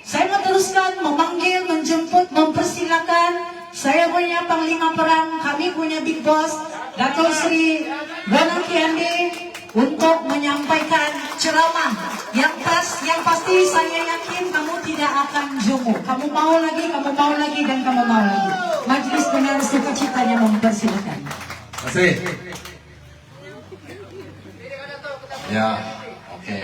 saya mau teruskan memanggil, menjemput, mempersilakan. Saya punya Panglima Perang, kami punya Big Boss Datuk Sri Ronald Kiandi untuk menyampaikan ceramah yang pasti saya yakin kamu tidak akan jemu. Kamu mau lagi, dan kamu mau lagi. Majlis dengan sukacitanya mempersilakan. Terima kasih. Ya, oke.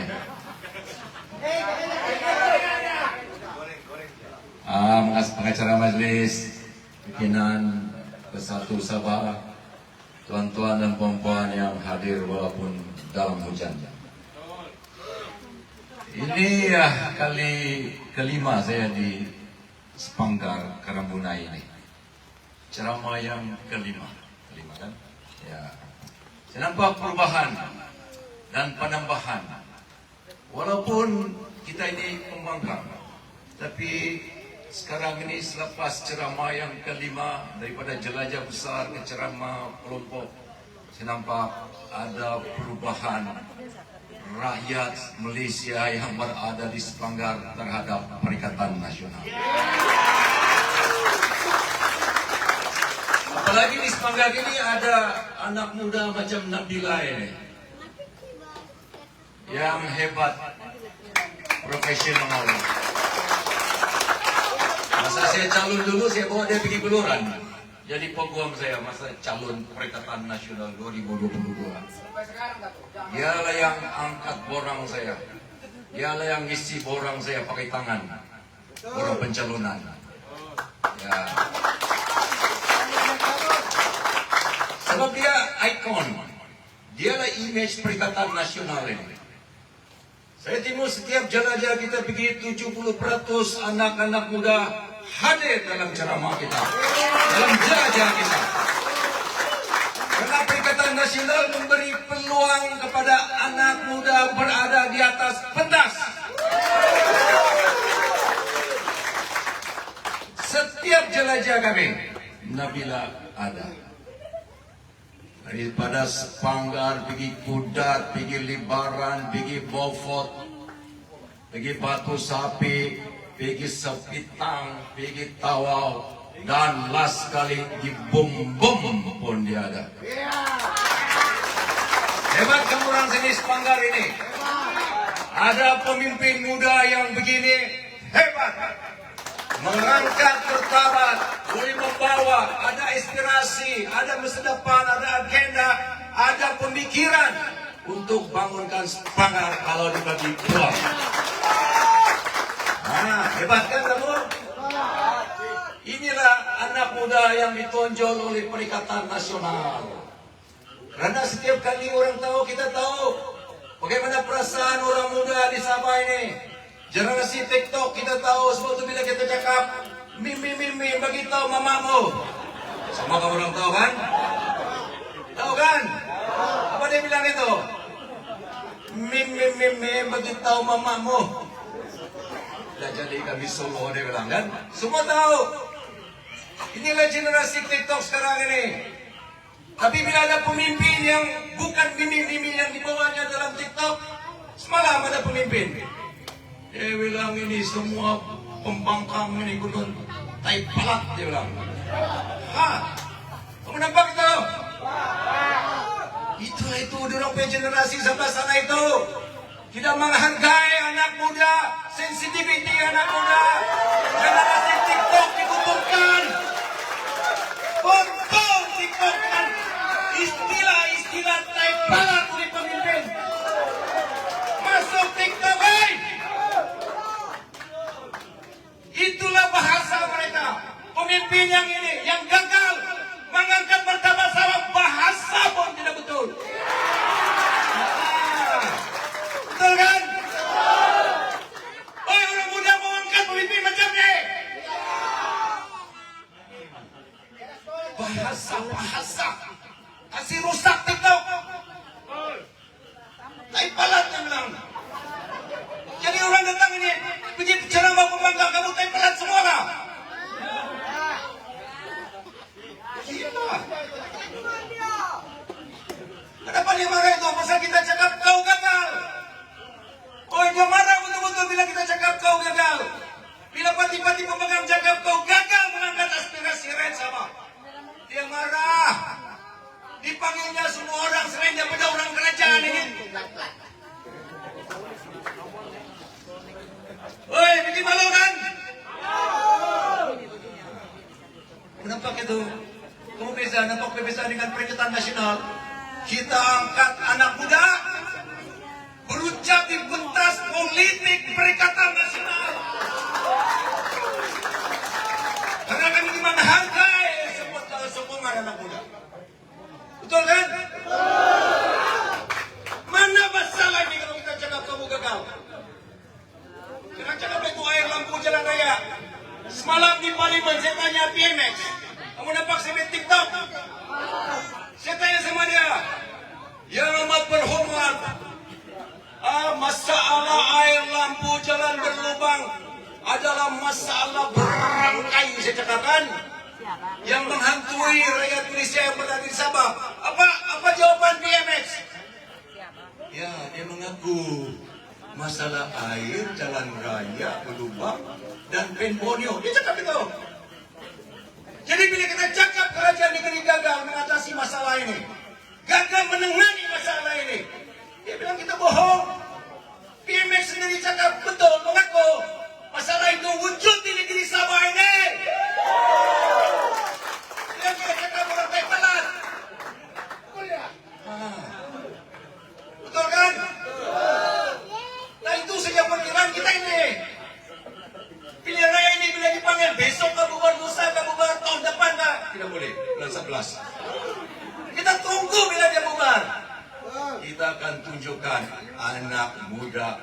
Pengacara majlis pimpinan Bersatu Sabah, tuan-tuan dan puan-puan yang hadir walaupun dalam hujan. Ini kali kelima saya di Sepanggar Karangbunai ini. ceramah yang kelima kan? Ya. Saya nampak perubahan dan penambahan. Walaupun kita ini pembangkang, tapi sekarang ini selepas ceramah yang kelima daripada jelajah besar ke ceramah kelompok, saya nampak ada perubahan rakyat Malaysia yang berada di Sepanggar terhadap Perikatan Nasional. Apalagi di Sepanggar ini ada anak muda macam Nabila ini, yang hebat, profesional. Masa saya calon dulu, saya bawa dia pergi Beluran. Jadi peguam saya masa calon Perikatan Nasional 2022. Dialah yang angkat borang saya. Dialah yang isi borang saya pakai tangan. Borang pencalonan. Ya. Sebab dia ikon. Dialah image Perikatan Nasional ini. Saya tengok setiap jelajah kita pergi 70% anak-anak muda hadir dalam ceramah kita, dalam jelajah kita. Karena Perikatan Nasional memberi peluang kepada anak muda berada di atas pentas. Setiap jelajah kami, Nabila ada. Daripada Sepanggar, pergi Kudat, pergi Libaran, pergi Beaufort, pergi Batu Sapi, pergi Sepitang, pergi Tawau, dan last kali di Bumbum pun dia ada. Hebat kamu orang sini Sepanggar ini. Ada pemimpin muda yang begini hebat. Mengangkat martabat, boleh membawa, ada inspirasi, ada masa depan, ada agenda, ada pemikiran untuk bangunkan Sepanggar kalau dibagi peluang. Nah, hebat kan kamu? Inilah anak muda yang ditonjol oleh Perikatan Nasional. Karena setiap kali orang tahu, kita tahu bagaimana perasaan orang muda di Sabah ini. Generasi TikTok kita tahu, sebab itu bila kita cakap mimi bagi tahu mamamu. Semua kamu orang tahu kan? Tahu kan? Apa dia bilang itu? Mimi bagi tahu mamamu. Dah jadi kami Solo dia bilang kan? Semua tahu. Inilah generasi TikTok sekarang ini. Tapi bila ada pemimpin yang bukan mimi yang dibawanya dalam TikTok, semalam ada pemimpin. Dia bilang ini semua pembangkang ini gunung tai palat, dia bilang. Kamu nampak itu? Itulah itu orang punya generasi sebelah sana itu. Tidak menghargai anak muda, sensitivity anak muda. Generasi TikTok dikumpulkan. Kumpul dikumpulkan. Istilah tai palat oleh pemimpin. Masuk TikTok, hei! Itulah bahasa mereka. Pemimpin yang ini, yang gagal mengangkat martabat Sabah, bahasa pun tidak betul. Betul kan? Oh, orang muda mau angkat pemimpin macam ni. Bahasa. Kasih rusak TikTok. Tai palat dia bilang. Jadi orang datang ini pergi ceramah pembangkang, kamu tai palat semua lah. Gila. Kenapa dia marah itu? Pasal kita cakap kau gagal. Oh, dia marah betul-betul bila kita cakap kau gagal. Bila pati-pati pembangkang cakap kau gagal mengangkat aspirasi rakyat Sabah, dia marah. Dipanggilnya semua orang selain daripada orang kerajaan ini. Oi, bikin malu kan? Nampak itu? Kamu bisa nampak perbezaan dengan Perikatan Nasional. Kita angkat anak muda berucap di pentas politik Perikatan Nasional. Karena kami menghargai sokongan anak muda. Betul kan? Mana masalah ini kalau kita cakap kamu gagal? Jangan cakap itu air lampu jalan raya. Semalam di Parlimen saya tanya PMX, kamu nampak buat. Masalah air lampu jalan berlubang adalah masalah berangkai saya katakan yang menghantui rakyat Indonesia yang berada di Sabah. Apa jawaban BMX? Ya, dia mengaku masalah air, jalan raya, berlubang, dan Benbonio. Dia cakap itu. Jadi bila kita cakap kerajaan negeri gagal mengatasi masalah ini, gagal menangani masalah ini, dia bilang kita bohong. BMX sendiri cakap betul, mengaku masalah itu wujud di negeri Sabah ini. Dia cakap orang baik pelat. Betul kan? Nah itu saja perkiraan kita ini. Pilihan raya ini bila dipanggil besok ke bubar, lusa ke bubar, tahun depan tak? Tidak boleh, bulan 11. Kita tunggu bila dia bubar. Kita akan tunjukkan anak muda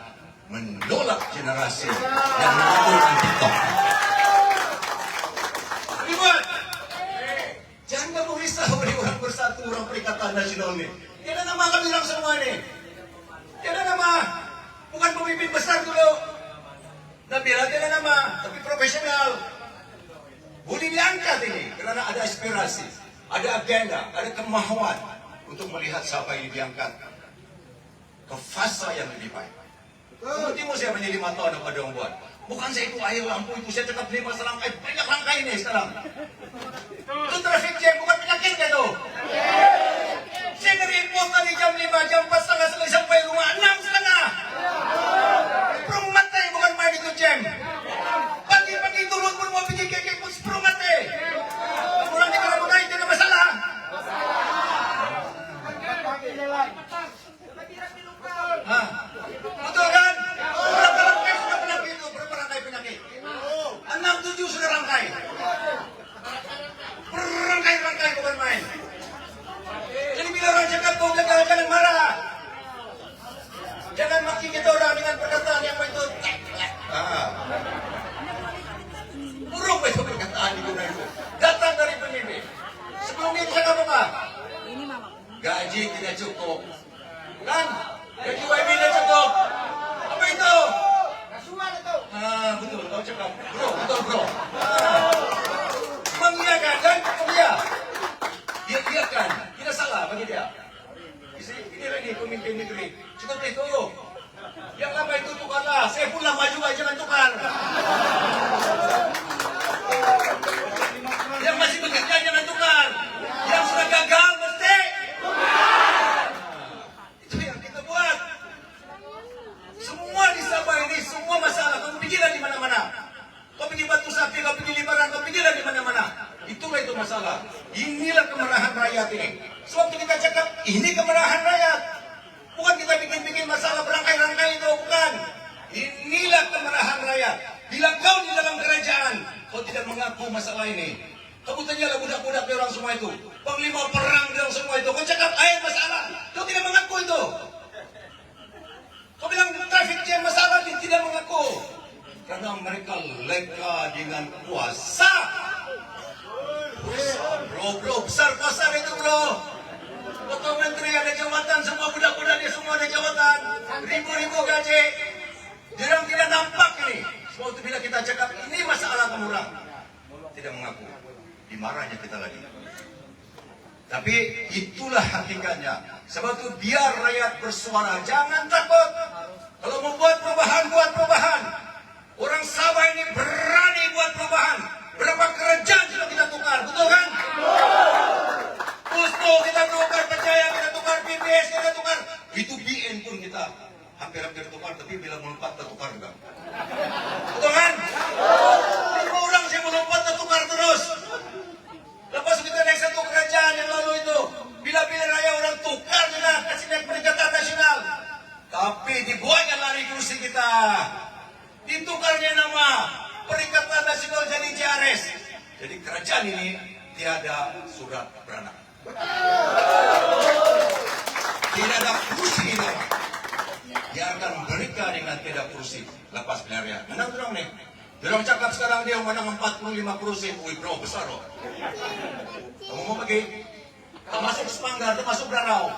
menolak generasi yang mengumpulkan TikTok. Dibuat. Jangan kamu risau dari orang bersatu, orang Perikatan Nasional ini. Tiada nama kami orang semua ini. Tiada nama. Bukan pemimpin besar dulu. Nabila tiada nama, tapi profesional. Boleh diangkat ini kerana ada aspirasi, ada agenda, ada kemahuan untuk melihat siapa ini diangkat ke fasa yang lebih baik. Timur saya menjadi 5 tahun apa dia buat. Bukan saya itu air lampu itu, saya cakap 5 rangkai, banyak rangkai ini sekarang. Itu traffic jam, bukan penyakit kan itu. Saya ngeri import tadi jam 5, jam 4 setengah sampai rumah 6 setengah. Perumate bukan main itu jam. Pagi-pagi turun pun mau pergi kekek pun perumate. Pulang di Karabutai tidak masalah. Betul kan? Berapa rangkai sudah penyakit itu? Berapa rangkai penyakit? 6-7 sudah rangkai. Berangkai-rangkai bukan main. Jadi bila orang cakap kau gagal, jangan marah. Jangan maki kita orang dengan perkataan yang itu. Buruk itu perkataan itu. Datang dari pemimpin. Sebelum ini cakap apa? Gaji tidak cukup. Kan? Gaji YB tidak cukup. Apa itu? Kasual itu. Betul. Kau cakap. Bro, betul bro. Mengiyakan kan? Iya. Dia iyakan. Tidak salah bagi dia. Ini lagi pemimpin negeri. Cukup itu. Yang lama itu tukarlah. Saya pun lama juga, jangan tukar. Yang masih bekerja jangan tukar. Yang sudah gagal mesti. Itu yang kita buat. Semua di Sabah ini, semua masalah. Kau pergilah di mana-mana. Kau pergi Batu Sapi, kau pergi Libaran, kau pergilah di mana-mana. Itulah itu masalah. Inilah kemarahan rakyat ini. Sebab kita cakap, ini kemarahan rakyat. Bukan kita bikin-bikin masalah berangkai-rangkai itu, bukan. Inilah kemarahan rakyat. Bila kau di dalam kerajaan, kau tidak mengaku masalah ini. Kau tanyalah budak-budak di orang semua itu. Panglima perang di orang semua itu. Kau cakap air masalah. Kau tidak mengaku itu. Kau bilang traffic jam masalah, dia tidak mengaku. Karena mereka leka dengan kuasa. Bro, besar kuasa itu bro. Ketua menteri ada jawatan, semua budak-budak dia semua ada jawatan. Ribu-ribu gaji. Dia tidak nampak ini. Sebab itu bila kita cakap ini masalah kamu orang, tidak mengaku. Dimarahnya kita lagi. Tapi itulah hakikatnya. Sebab itu biar rakyat bersuara. Jangan takut. Kalau membuat perubahan, buat perubahan. Orang Sabah ini berani buat perubahan. Berapa kerajaan sudah kita tukar, betul kan? Pusto kita tukar, Percaya kita tukar, PBS kita tukar. Itu BN pun kita hampir-hampir tukar, tapi bila melompat tertukar juga. Betul kan? 5 orang saya melompat tertukar terus. Lepas kita naik satu kerajaan yang lalu itu, bila pilihan raya orang tukar juga, kasih naik Perikatan Nasional. Tapi dibuatnya lari kursi kita. Ditukarnya nama Perikatan Nasional jadi JRS. Jadi kerajaan ini tiada surat beranak. Tidak ada kursi ini. Dia akan berikan dengan tidak kursi. Lepas pilihan raya. Menang terang nih. Orang cakap sekarang dia menang 45 kursi. Wih bro, besar loh. Kamu mau pergi? Tak masuk Sepanggar, tak masuk Danau.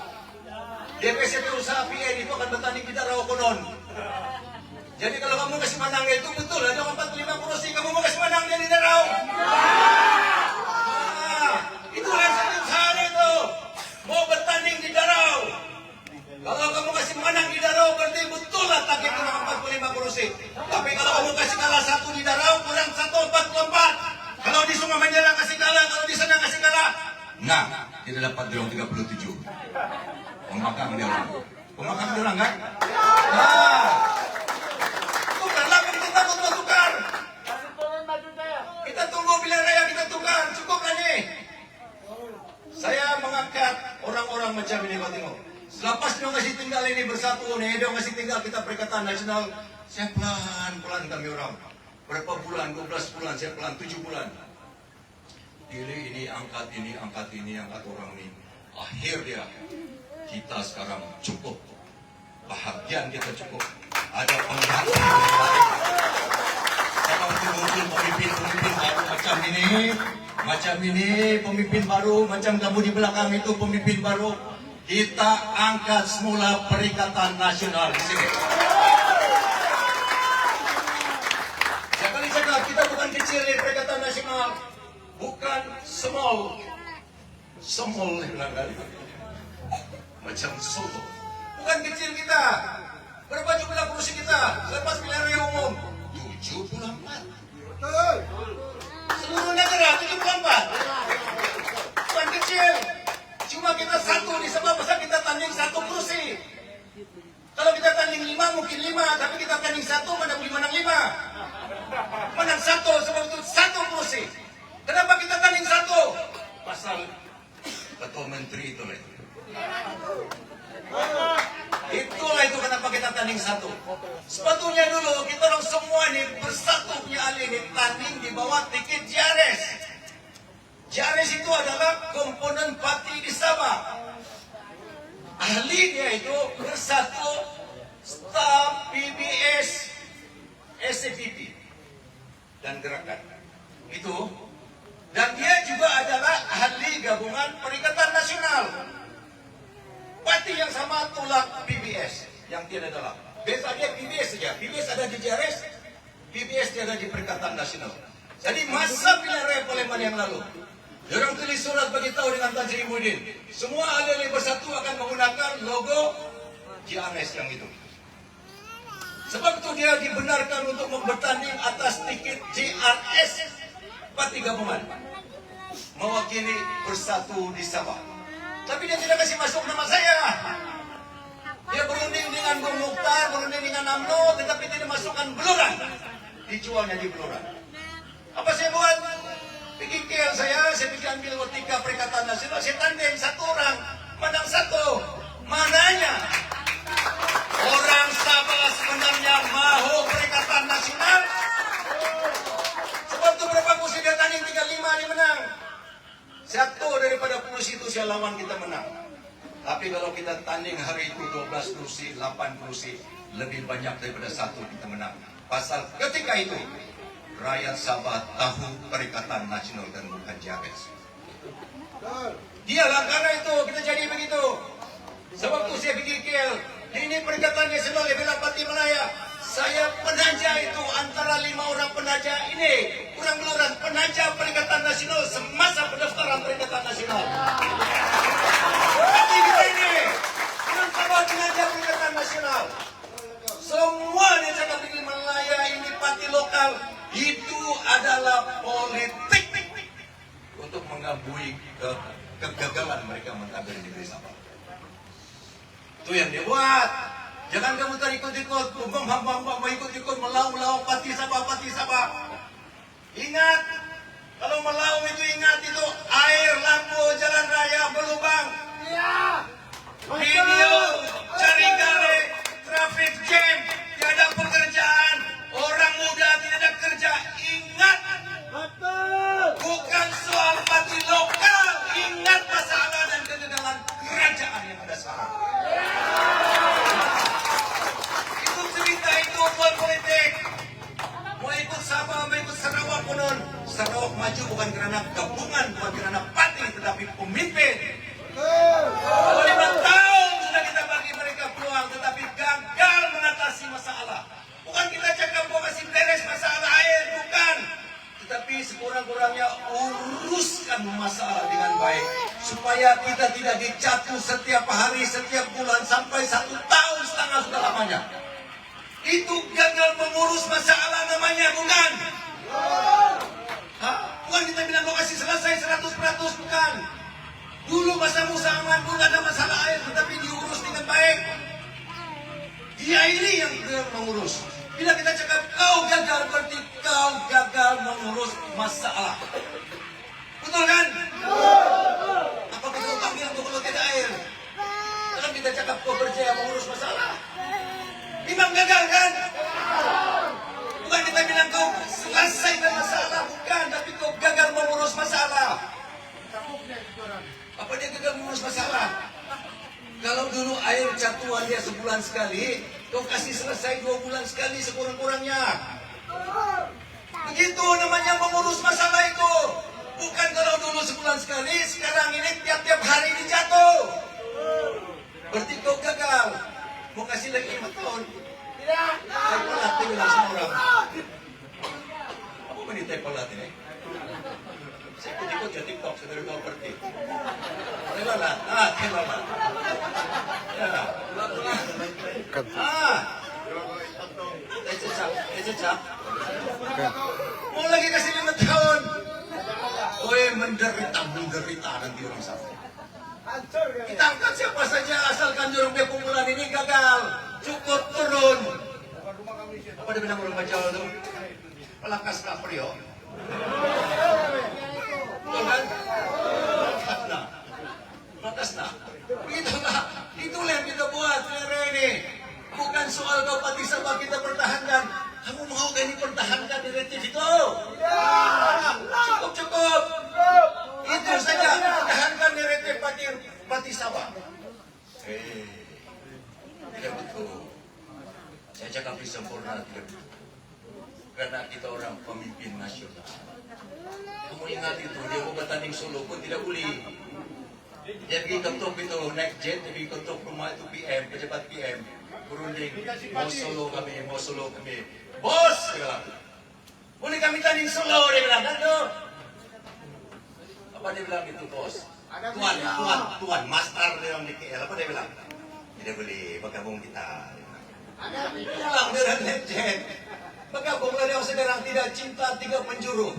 DPCP usaha PN itu akan bertanding di Darau konon. Jadi kalau kamu kasih menang itu betul ada 45 kursi, kamu mau kasih menang di Darau. Itulah satu usaha itu. Mau bertanding di Darau. Kalau kamu kasih menang di Darau berarti betul lah target 45 kursi. Tapi kalau kamu kasih kalah satu di Darau kurang 144. Kalau di Sungai Mandala kasih kalah, kalau di sana kasih kalah. Nah, tidak dapat dorong 37. Pemakang dia orang. Pemakang dia orang kan? Nah. Tukarlah, kita takut mau tukar. Kita tunggu pilihan raya, kita tukar. Cukup lah nih. Saya mengangkat orang-orang macam ini kau tengok. Selepas dia masih tinggal ini bersatu nih, dia masih tinggal kita Perikatan Nasional. Saya pelan-pelan kami orang. Berapa bulan, 12 bulan, saya pelan 7 bulan. Pilih ini, angkat orang ini. Akhir dia. Kita sekarang cukup. Bahagian kita cukup. Ada pengganti yang lain. Sekarang muncul pemimpin-pemimpin baru macam ini, pemimpin baru, macam kamu di belakang itu pemimpin baru. Kita angkat semula Perikatan Nasional di sini. Sekali cakap, kita bukan kecil di Perikatan Nasional. Bukan small macam Solo. Bukan kecil kita. Berapa jumlah kursi kita? Lepas pilihan raya umum 74. Seluruh negara 74. Bukan kecil. Cuma kita satu di sebab besar kita tanding satu kursi. Kalau kita tanding 5 mungkin 5, tapi kita tanding 1 mana boleh menang 5. Menang 1 sebab itu 1 kursi. Kenapa kita tanding 1? Pasal ketua menteri itu lah. Itulah itu kenapa kita tanding 1. Sepatutnya dulu kita orang semua ini bersatu punya alih ini tanding di bawah tiket JRS. JRS itu adalah komponen parti di Sabah. Ahlinya itu bersatu staf PBS, SCPP dan gerakan itu. Dan dia juga adalah ahli gabungan Perikatan Nasional. Parti yang sama tolak PBS yang tidak adalah. Biasa dia PBS saja. PBS ada di JRS, PBS dia ada di Perikatan Nasional. Jadi masa pilihan raya Palembang yang lalu, orang tulis surat beritahu dengan Tan Sri Muhyiddin, semua ahli bersatu akan menggunakan logo JRS yang itu. Sebab itu dia dibenarkan untuk bertanding atas tiket JRS parti gabungan mewakili bersatu di Sabah. Tapi dia tidak kasih masuk nama saya. Dia berunding dengan Bung Mukhtar, berunding dengan UMNO, tetapi tidak masukkan Beluran. Dijualnya di Beluran. Apa saya buat? Pergi KL saya pergi ambil ketika Perikatan Nasional, saya tanding 1 orang, menang 1. Mananya? Orang Sabah sebenarnya mahu Perikatan Nasional. Sebab itu berapa kursi dia tanding 35 dia menang. 1 daripada kursi itu saya lawan kita menang. Tapi kalau kita tanding hari itu 12 kursi, 8 kursi, lebih banyak daripada 1 kita menang. Pasal ketika itu rakyat Sabah tahu Perikatan Nasional dan bukan JRS. Dialah karena itu kita jadi begitu. Sebab itu saya pergi KL. Ini Perikatan Nasional yang bela Parti Malaya. Saya penaja itu antara 5 orang penaja ini. Kurang Beluran penaja Perikatan Nasional semasa pendaftaran Perikatan Nasional. Tapi kita ini orang Sabah penaja Perikatan Nasional. Semua dia cakap di Malaya ini parti lokal. Itu adalah politik untuk menggabui kegagalan mereka mengkader di negeri Sabah. Itu yang dia buat. Jangan kamu tadi ikut-ikut, mau ikut-ikut melaung-laung parti Sabah. Ingat, kalau melaung itu ingat itu air, lampu, jalan raya berlubang. Video, cari gale, traffic jam, tiada pekerjaan, orang muda tidak ada kerja. Ingat, bukan soal parti lokal. Ingat pasangan dan kegagalan kerajaan yang ada sekarang. Itu cerita itu buat politik. Mau ikut Sabah, mau ikut Sarawak konon. Sarawak maju bukan kerana gabungan, bukan kerana parti, tetapi pemimpin. Kalau setiap bulan sampai 1 tahun setengah sudah lamanya. Itu gagal mengurus masalah namanya, bukan? Bukan kita bilang lokasi selesai 100%, bukan. Dulu masa Musa Aman pun ada masalah air, tetapi diurus dengan baik. Dia ini yang mengurus. Bila kita cakap kau gagal, berarti kau gagal mengurus masalah. Betul kan? Apa betul kami yang kalau tidak air? Kalau kita cakap kau berjaya mengurus masalah, memang gagal kan? Bukan kita bilang kau selesaikan masalah, bukan, tapi kau gagal mengurus masalah. Apa dia gagal mengurus masalah? Kalau dulu air jatuhan dia sebulan sekali, kau kasih selesai 2 bulan sekali sekurang-kurangnya. Begitu namanya mengurus masalah itu. Bukan kalau dulu sebulan sekali, sekarang ini tiap-tiap hari ini jatuh. Berarti kau gagal. Mau kasih lagi 5 tahun? Tidak. Tepelat bilang semua orang. Apa ini tepelat ini? Saya ikut-ikut ya TikTok, saudara kau berarti. Tepelat, tepelat. Ya. Cecak. Mau lagi kasih 5 tahun. Kowe menderita nanti orang sama. Kita angkat siapa saja asalkan jurung dia kumpulan ini gagal. Cukup turun. Apa dia bilang orang baca itu? Pelakas kaprio. Betul kan? Pelakas nah. Itulah yang kita buat hari ini. Bukan soal kau pati sama kita pertahankan. Kamu mau gak ini pertahankan direktif itu? Cukup. Itu saja, pertahankan direktif pati sama. Tidak betul. Saya cakap sempurna tidak betul. Karena kita orang pemimpin nasional. Kamu ingat itu, dia mau bertanding solo pun tidak boleh. Dia pergi ketuk itu naik jet, dia pergi ketuk rumah itu PM, pejabat PM. Berunding, mau solo kami. Bos, dia bilang. Boleh kami tanding solo, dia bilang. Dan tu. Apa dia bilang itu, bos? Tuan, master dia bilang di KL. Apa dia bilang? Tidak boleh, bergabung kita. Pulang dia naik jet. Bergabunglah dia sekarang tidak cinta 3 penjuru.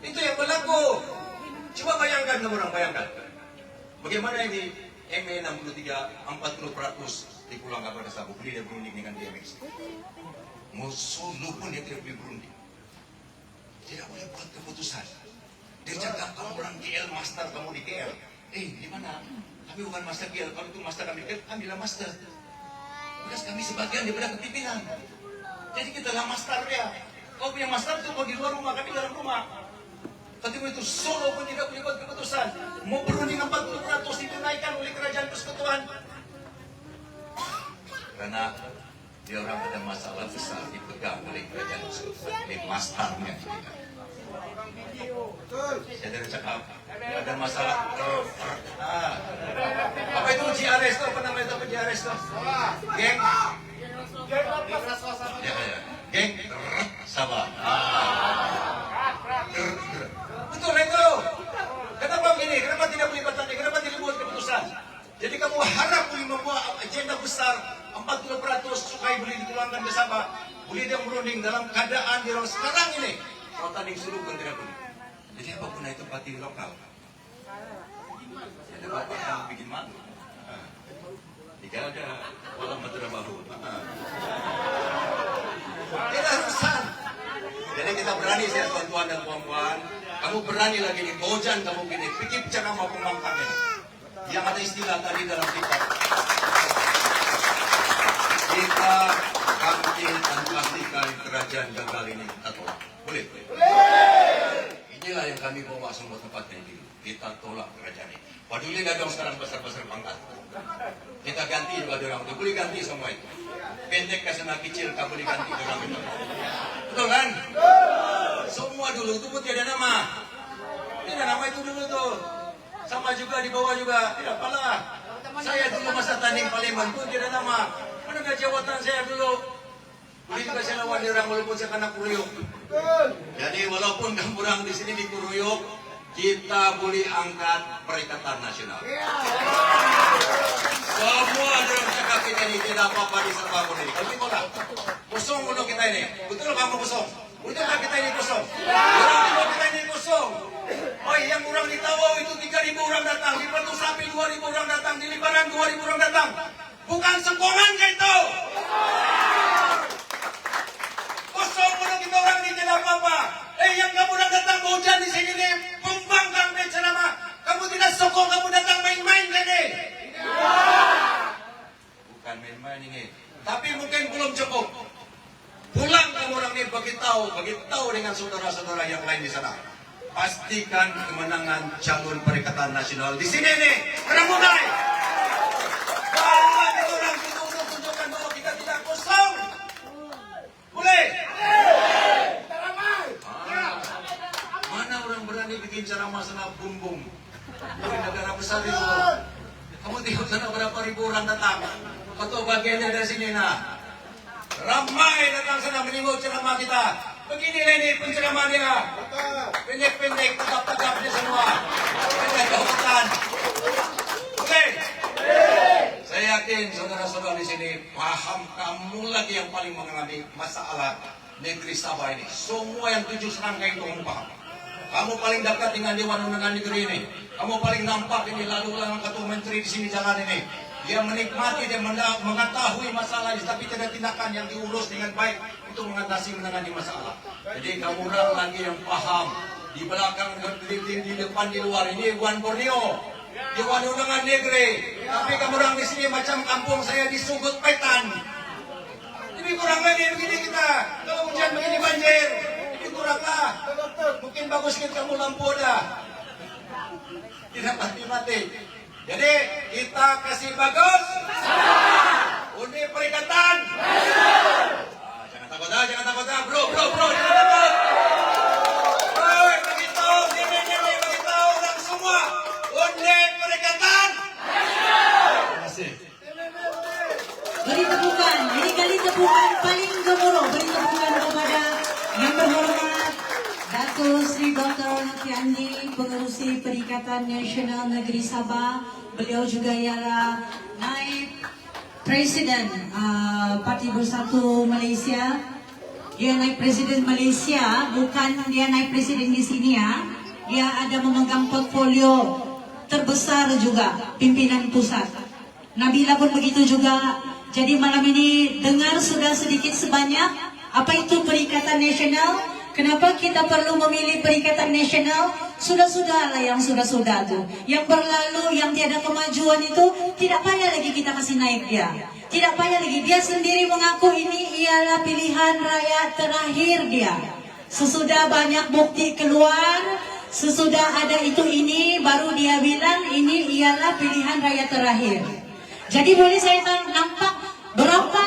Itu yang berlaku. Coba bayangkan, orang bayangkan. Bagaimana ini ME 63, 40% dipulang kepada Sabu. Dia berunding dengan DMX. Mau solo pun dia tidak boleh berunding. Tidak boleh buat keputusan. Dia cakap, kamu orang KL, master kamu di KL. Di mana? Kami bukan master KL. Kalau itu master kami KL, ambillah master. Bekas kami sebagian daripada kepimpinan. Jadi kita lah master dia. Kau punya master itu mau di luar rumah, kami dalam rumah. Ketika itu solo pun tidak boleh buat keputusan. Mau berunding 40% dinaikkan oleh kerajaan persekutuan. Karena dia orang ada masalah besar dipegang oleh kerajaan persekutuan. Oleh masternya kita. Saya dari cakap, ada masalah. Apa itu GRS itu? Apa namanya itu GRS itu? Geng. Geng Sabah. Betul itu. Kenapa begini? Kenapa tidak boleh bertanding? Kenapa tidak buat keputusan? Jadi kamu harap boleh membuat agenda besar 40% supaya boleh dipulangkan ke Sabah. Boleh dia berunding dalam keadaan di orang sekarang ini. Kalau tanding suruh pun tidak boleh. Jadi apapun itu parti lokal. Ada bapak yang bikin malu. Jika ada walau matra bahu. Tidak urusan. Jadi kita berani saya tuan-tuan dan puan-puan. Kamu berani lagi nih, bojan kamu gini. Pikir cara mau pembangkang ini. Yang ada istilah tadi dalam kitab. Kita bangkit dan pastikan kerajaan gagal ini kita tolak. Boleh? Inilah yang kami bawa semua tempatnya ini. Kita tolak kerajaan ini. Padahal dagang sekarang besar-besar pangkat. Kita ganti juga orang itu. Boleh ganti semua itu. Pendek ke sana kecil, kau boleh ganti orang itu. Betul kan? Semua dulu itu pun tiada nama. Tidak nama itu dulu tuh. Sama juga di bawah juga. Tidak apalah. Saya dulu masa tanding Palembang pun tiada nama. Mana jawatan saya dulu. Boleh juga saya lawan orang walaupun saya kena kuruyuk. Jadi walaupun kamu orang di sini di kuruyuk, kita boleh angkat Perikatan Nasional. ini tidak apa-apa di Serba ini. Kalau gitu lah, kosong untuk kita ini. Betul apa mau kosong? Betul tak kita ini kosong? Orang timur kita ini kosong. Oh, yang orang di Tawau itu 3.000 orang datang, di Batu Sapi 2.000 orang datang, di Limbaran 2.000 orang datang. Bukan sokongan kayak itu. Kosong untuk kita orang ini tidak apa-apa. Yang kamu datang hujan di sini nih, pembangkang ceramah. Kamu tidak sokong, kamu datang main-main ini. Bukan main-main ini. Tapi mungkin belum cukup. Pulang kamu orang ini beritahu dengan saudara-saudara yang lain di sana. Pastikan kemenangan calon Perikatan Nasional di sini nih. Sekarang mulai. Bahwa itu orang itu untuk tunjukkan bahwa kita tidak kosong. Boleh? Mana orang berani bikin ceramah sana bum-bum? Di negara besar itu. Kamu tengok sana berapa ribu orang datang. Atau bagiannya dari sini nah. Ramai datang sana menyebut ceramah kita. Beginilah ini penceramah dia. Pendek-pendek, tegap-tegapnya semua. Pendek jawatan. Oke? Saya yakin saudara-saudara di sini paham kamu lagi yang paling mengalami masalah negeri Sabah ini. Semua yang 7 serangkai itu kamu paham. Kamu paling dekat dengan Dewan Undangan Negeri ini. Kamu paling nampak ini lalu lalang ketua menteri di sini jalan ini. Dia menikmati, dia mengetahui masalah ini, tapi tidak tindakan yang diurus dengan baik untuk menangani masalah. Jadi kamu orang lagi yang paham. Di belakang, di depan, di luar ini Wan Borneo, Dewan Undangan Negeri. Tapi kamu orang di sini macam kampung saya di Sugut Petan. Jadi kurang lagi begini kita. Kalau hujan begini banjir, ini kuranglah. Mungkin bagus kita kamu lampu dah. Tidak mati-mati. Jadi kita kasih bagus. Undi Perikatan. Jangan takut dah, bro, jangan takut. Oi, begitu, begitu orang semua. Undi Perikatan. Terima kasih. Beri tepukan, ini kali tepukan paling gemuruh. Beri tepukan kepada yang berhormat Datuk Sri Dr. Notiandi, Pengerusi Perikatan Nasional Negeri Sabah. Beliau juga ialah Naib Presiden Parti Bersatu Malaysia. Dia Naib Presiden Malaysia, bukan dia Naib Presiden di sini ya. Dia ada memegang portfolio terbesar juga, pimpinan pusat. Nabila pun begitu juga. Jadi malam ini dengar sudah sedikit sebanyak apa itu Perikatan Nasional. Kenapa kita perlu memilih Perikatan Nasional? Sudah-sudahlah yang sudah-sudah tuh. Yang berlalu, yang tiada kemajuan itu, tidak payah lagi kita kasih naik dia. Tidak payah lagi. Dia sendiri mengaku ini ialah pilihan raya terakhir dia. Sesudah banyak bukti keluar, sesudah ada itu ini, baru dia bilang ini ialah pilihan raya terakhir. Jadi boleh saya nampak berapa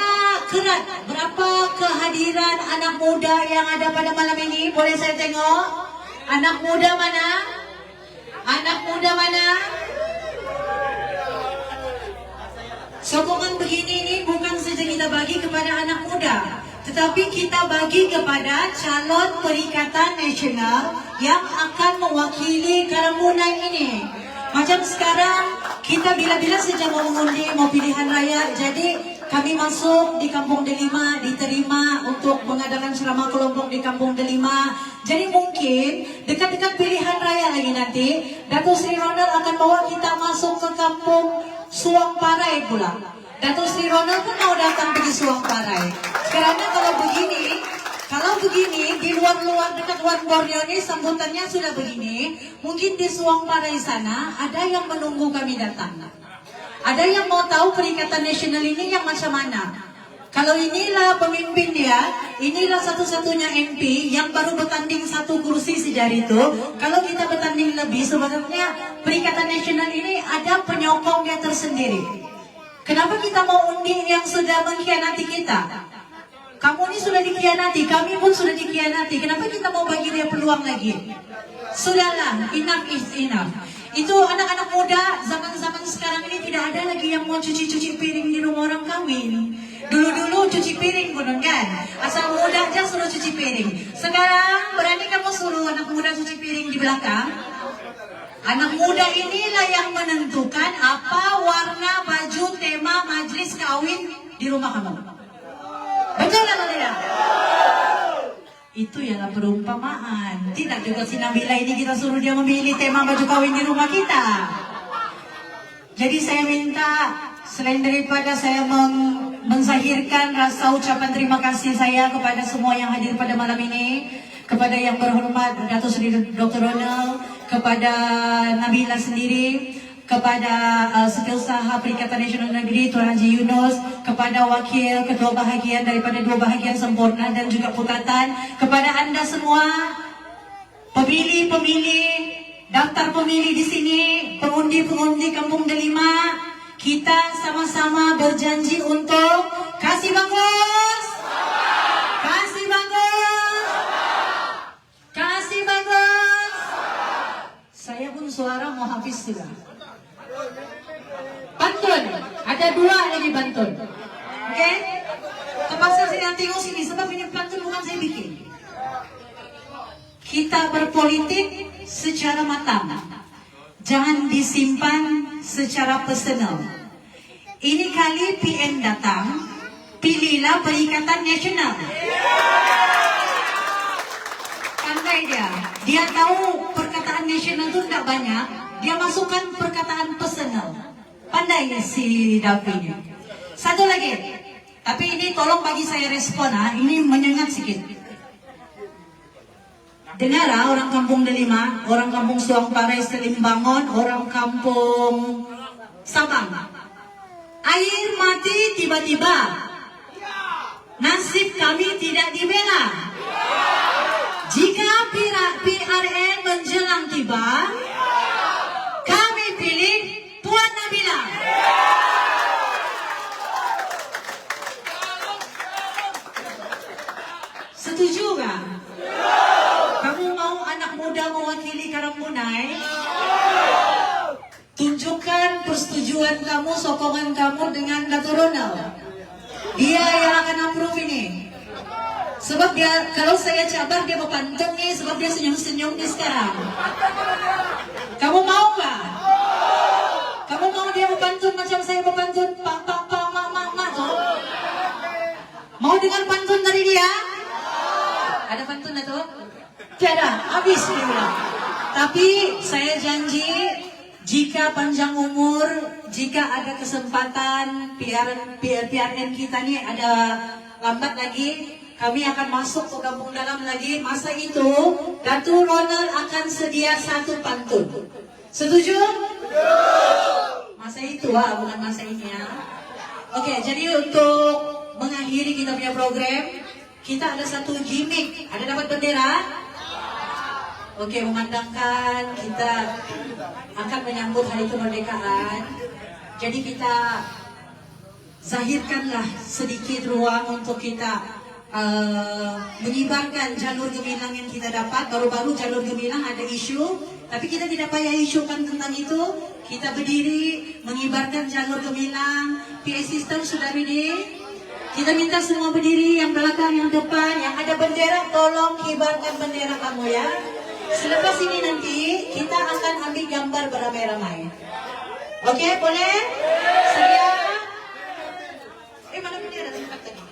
kerat, berapa kehadiran anak muda yang ada pada malam ini? Boleh saya tengok? Anak muda mana? Anak muda mana? Sokongan begini ini bukan saja kita bagi kepada anak muda, tetapi kita bagi kepada calon Perikatan Nasional yang akan mewakili Karamunai ini. Macam sekarang kita bila-bila saja mau mengundi, mau pilihan raya, jadi kami masuk di Kampung Delima, diterima untuk mengadakan ceramah kelompok di Kampung Delima. Jadi mungkin dekat-dekat pilihan raya lagi nanti, Datuk Sri Ronald akan bawa kita masuk ke Kampung Suang Parai pula. Datuk Sri Ronald pun mau datang pergi Suang Parai. Karena kalau begini di luar-luar dekat Wan Borneo ini sambutannya sudah begini, mungkin di Suang Parai sana ada yang menunggu kami datang. Ada yang mau tahu Perikatan Nasional ini yang macam mana? Kalau inilah pemimpin dia, inilah satu-satunya MP yang baru bertanding satu kursi sejak itu. Kalau kita bertanding lebih, sebenarnya Perikatan Nasional ini ada penyokong dia tersendiri. Kenapa kita mau undi yang sudah mengkhianati kita? Kamu ini sudah dikhianati, kami pun sudah dikhianati. Kenapa kita mau bagi dia peluang lagi? Sudahlah, enough is enough. Itu anak-anak muda zaman-zaman sekarang ini tidak ada lagi yang mau cuci-cuci piring di rumah orang kami. Dulu-dulu cuci piring pun kan, asal muda aja suruh cuci piring. Sekarang berani kamu suruh anak muda cuci piring di belakang? Anak muda inilah yang menentukan apa warna baju tema Majlis Keawam kawin di rumah kamu. Betul atau tidak? Itu ialah perumpamaan. Tidak juga si Nabila ini kita suruh dia memilih tema baju kawin di rumah kita. Jadi saya minta, selain daripada saya menzahirkan rasa ucapan terima kasih saya kepada semua yang hadir pada malam ini, kepada yang berhormat Datuk Seri Dr. Ronald, kepada Nabila sendiri, kepada Setiausaha Perikatan Nasional Negeri Tuan Haji Yunus, kepada wakil ketua bahagian daripada dua bahagian sempurna dan juga putatan, kepada anda semua pemilih-pemilih, daftar pemilih di sini, pengundi-pengundi Kampung Delima, kita sama-sama berjanji untuk kasih bagus, kasih bagus, kasih bagus. Saya pun suara mau habis sudah. Pantun, ada dua lagi pantun. Oke? Terpaksa saya tengok sini sebab ini pantun bukan saya bikin. Kita berpolitik secara matang, jangan disimpan secara personal. Ini kali PN datang, pilihlah Perikatan Nasional. Pandai dia tahu perkataan nasional itu tidak banyak, dia masukkan perkataan personal. Pandai si Davi. Satu lagi, tapi ini tolong bagi saya respon, ini menyengat sedikit. Dengar orang Kampung Delima, orang Kampung Suang Parai Selimbangon, orang Kampung Sabang. Air mati tiba-tiba, nasib kami tidak dibela. Jika PRN menjelang tiba, kami pilih Puan Nabila. Setuju gak? Kamu mau anak muda mewakili Karangmunai? Tunjukkan persetujuan kamu, sokongan kamu dengan Datuk Ronald. Dia yang akan approve ini. Sebab dia, kalau saya cabar dia berpantun nih, sebab dia senyum-senyum nih sekarang. Kamu mau gak? Kamu mau dia berpantun macam saya berpantun? Pak, mak, toh? Mau dengar pantun dari dia? Ada pantun itu? Tiada, habis dia bilang. Tapi saya janji, jika panjang umur, jika ada kesempatan PRN kita nih ada lambat lagi, kami akan masuk ke kampung dalam lagi. Masa itu Datuk Ronald akan sedia satu pantun. Setuju? Masa itu bukan masa ini ya. Oke, jadi untuk mengakhiri kita punya program, kita ada satu gimmick. Ada dapat bendera? Oke, memandangkan kita akan menyambut hari kemerdekaan. Jadi kita zahirkanlah sedikit ruang untuk kita mengibarkan jalur gemilang yang kita dapat. Baru-baru jalur gemilang ada isu, tapi kita tidak payah isukan tentang itu. Kita berdiri mengibarkan jalur gemilang. PA system sudah ready. Kita minta semua berdiri, yang belakang, yang depan, yang ada bendera, tolong kibarkan bendera kamu ya. Selepas ini nanti kita akan ambil gambar beramai-ramai. Oke, boleh? Sedia? Mana bendera tempat tadi?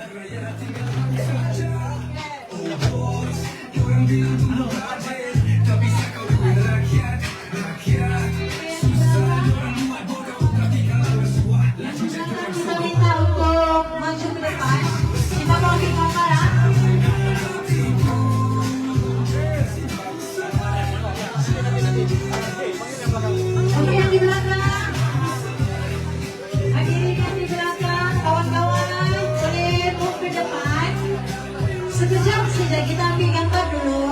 Kita minta untuk maju ke depan. Kita mau ambil gambar, ha? Oke, yang di belakang. Hadirin yang di belakang, kawan-kawan, boleh move ke depan. Sekejap saja kita ambil gambar dulu.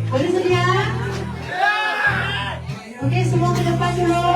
Boleh sedia? Oke, semua ke depan dulu.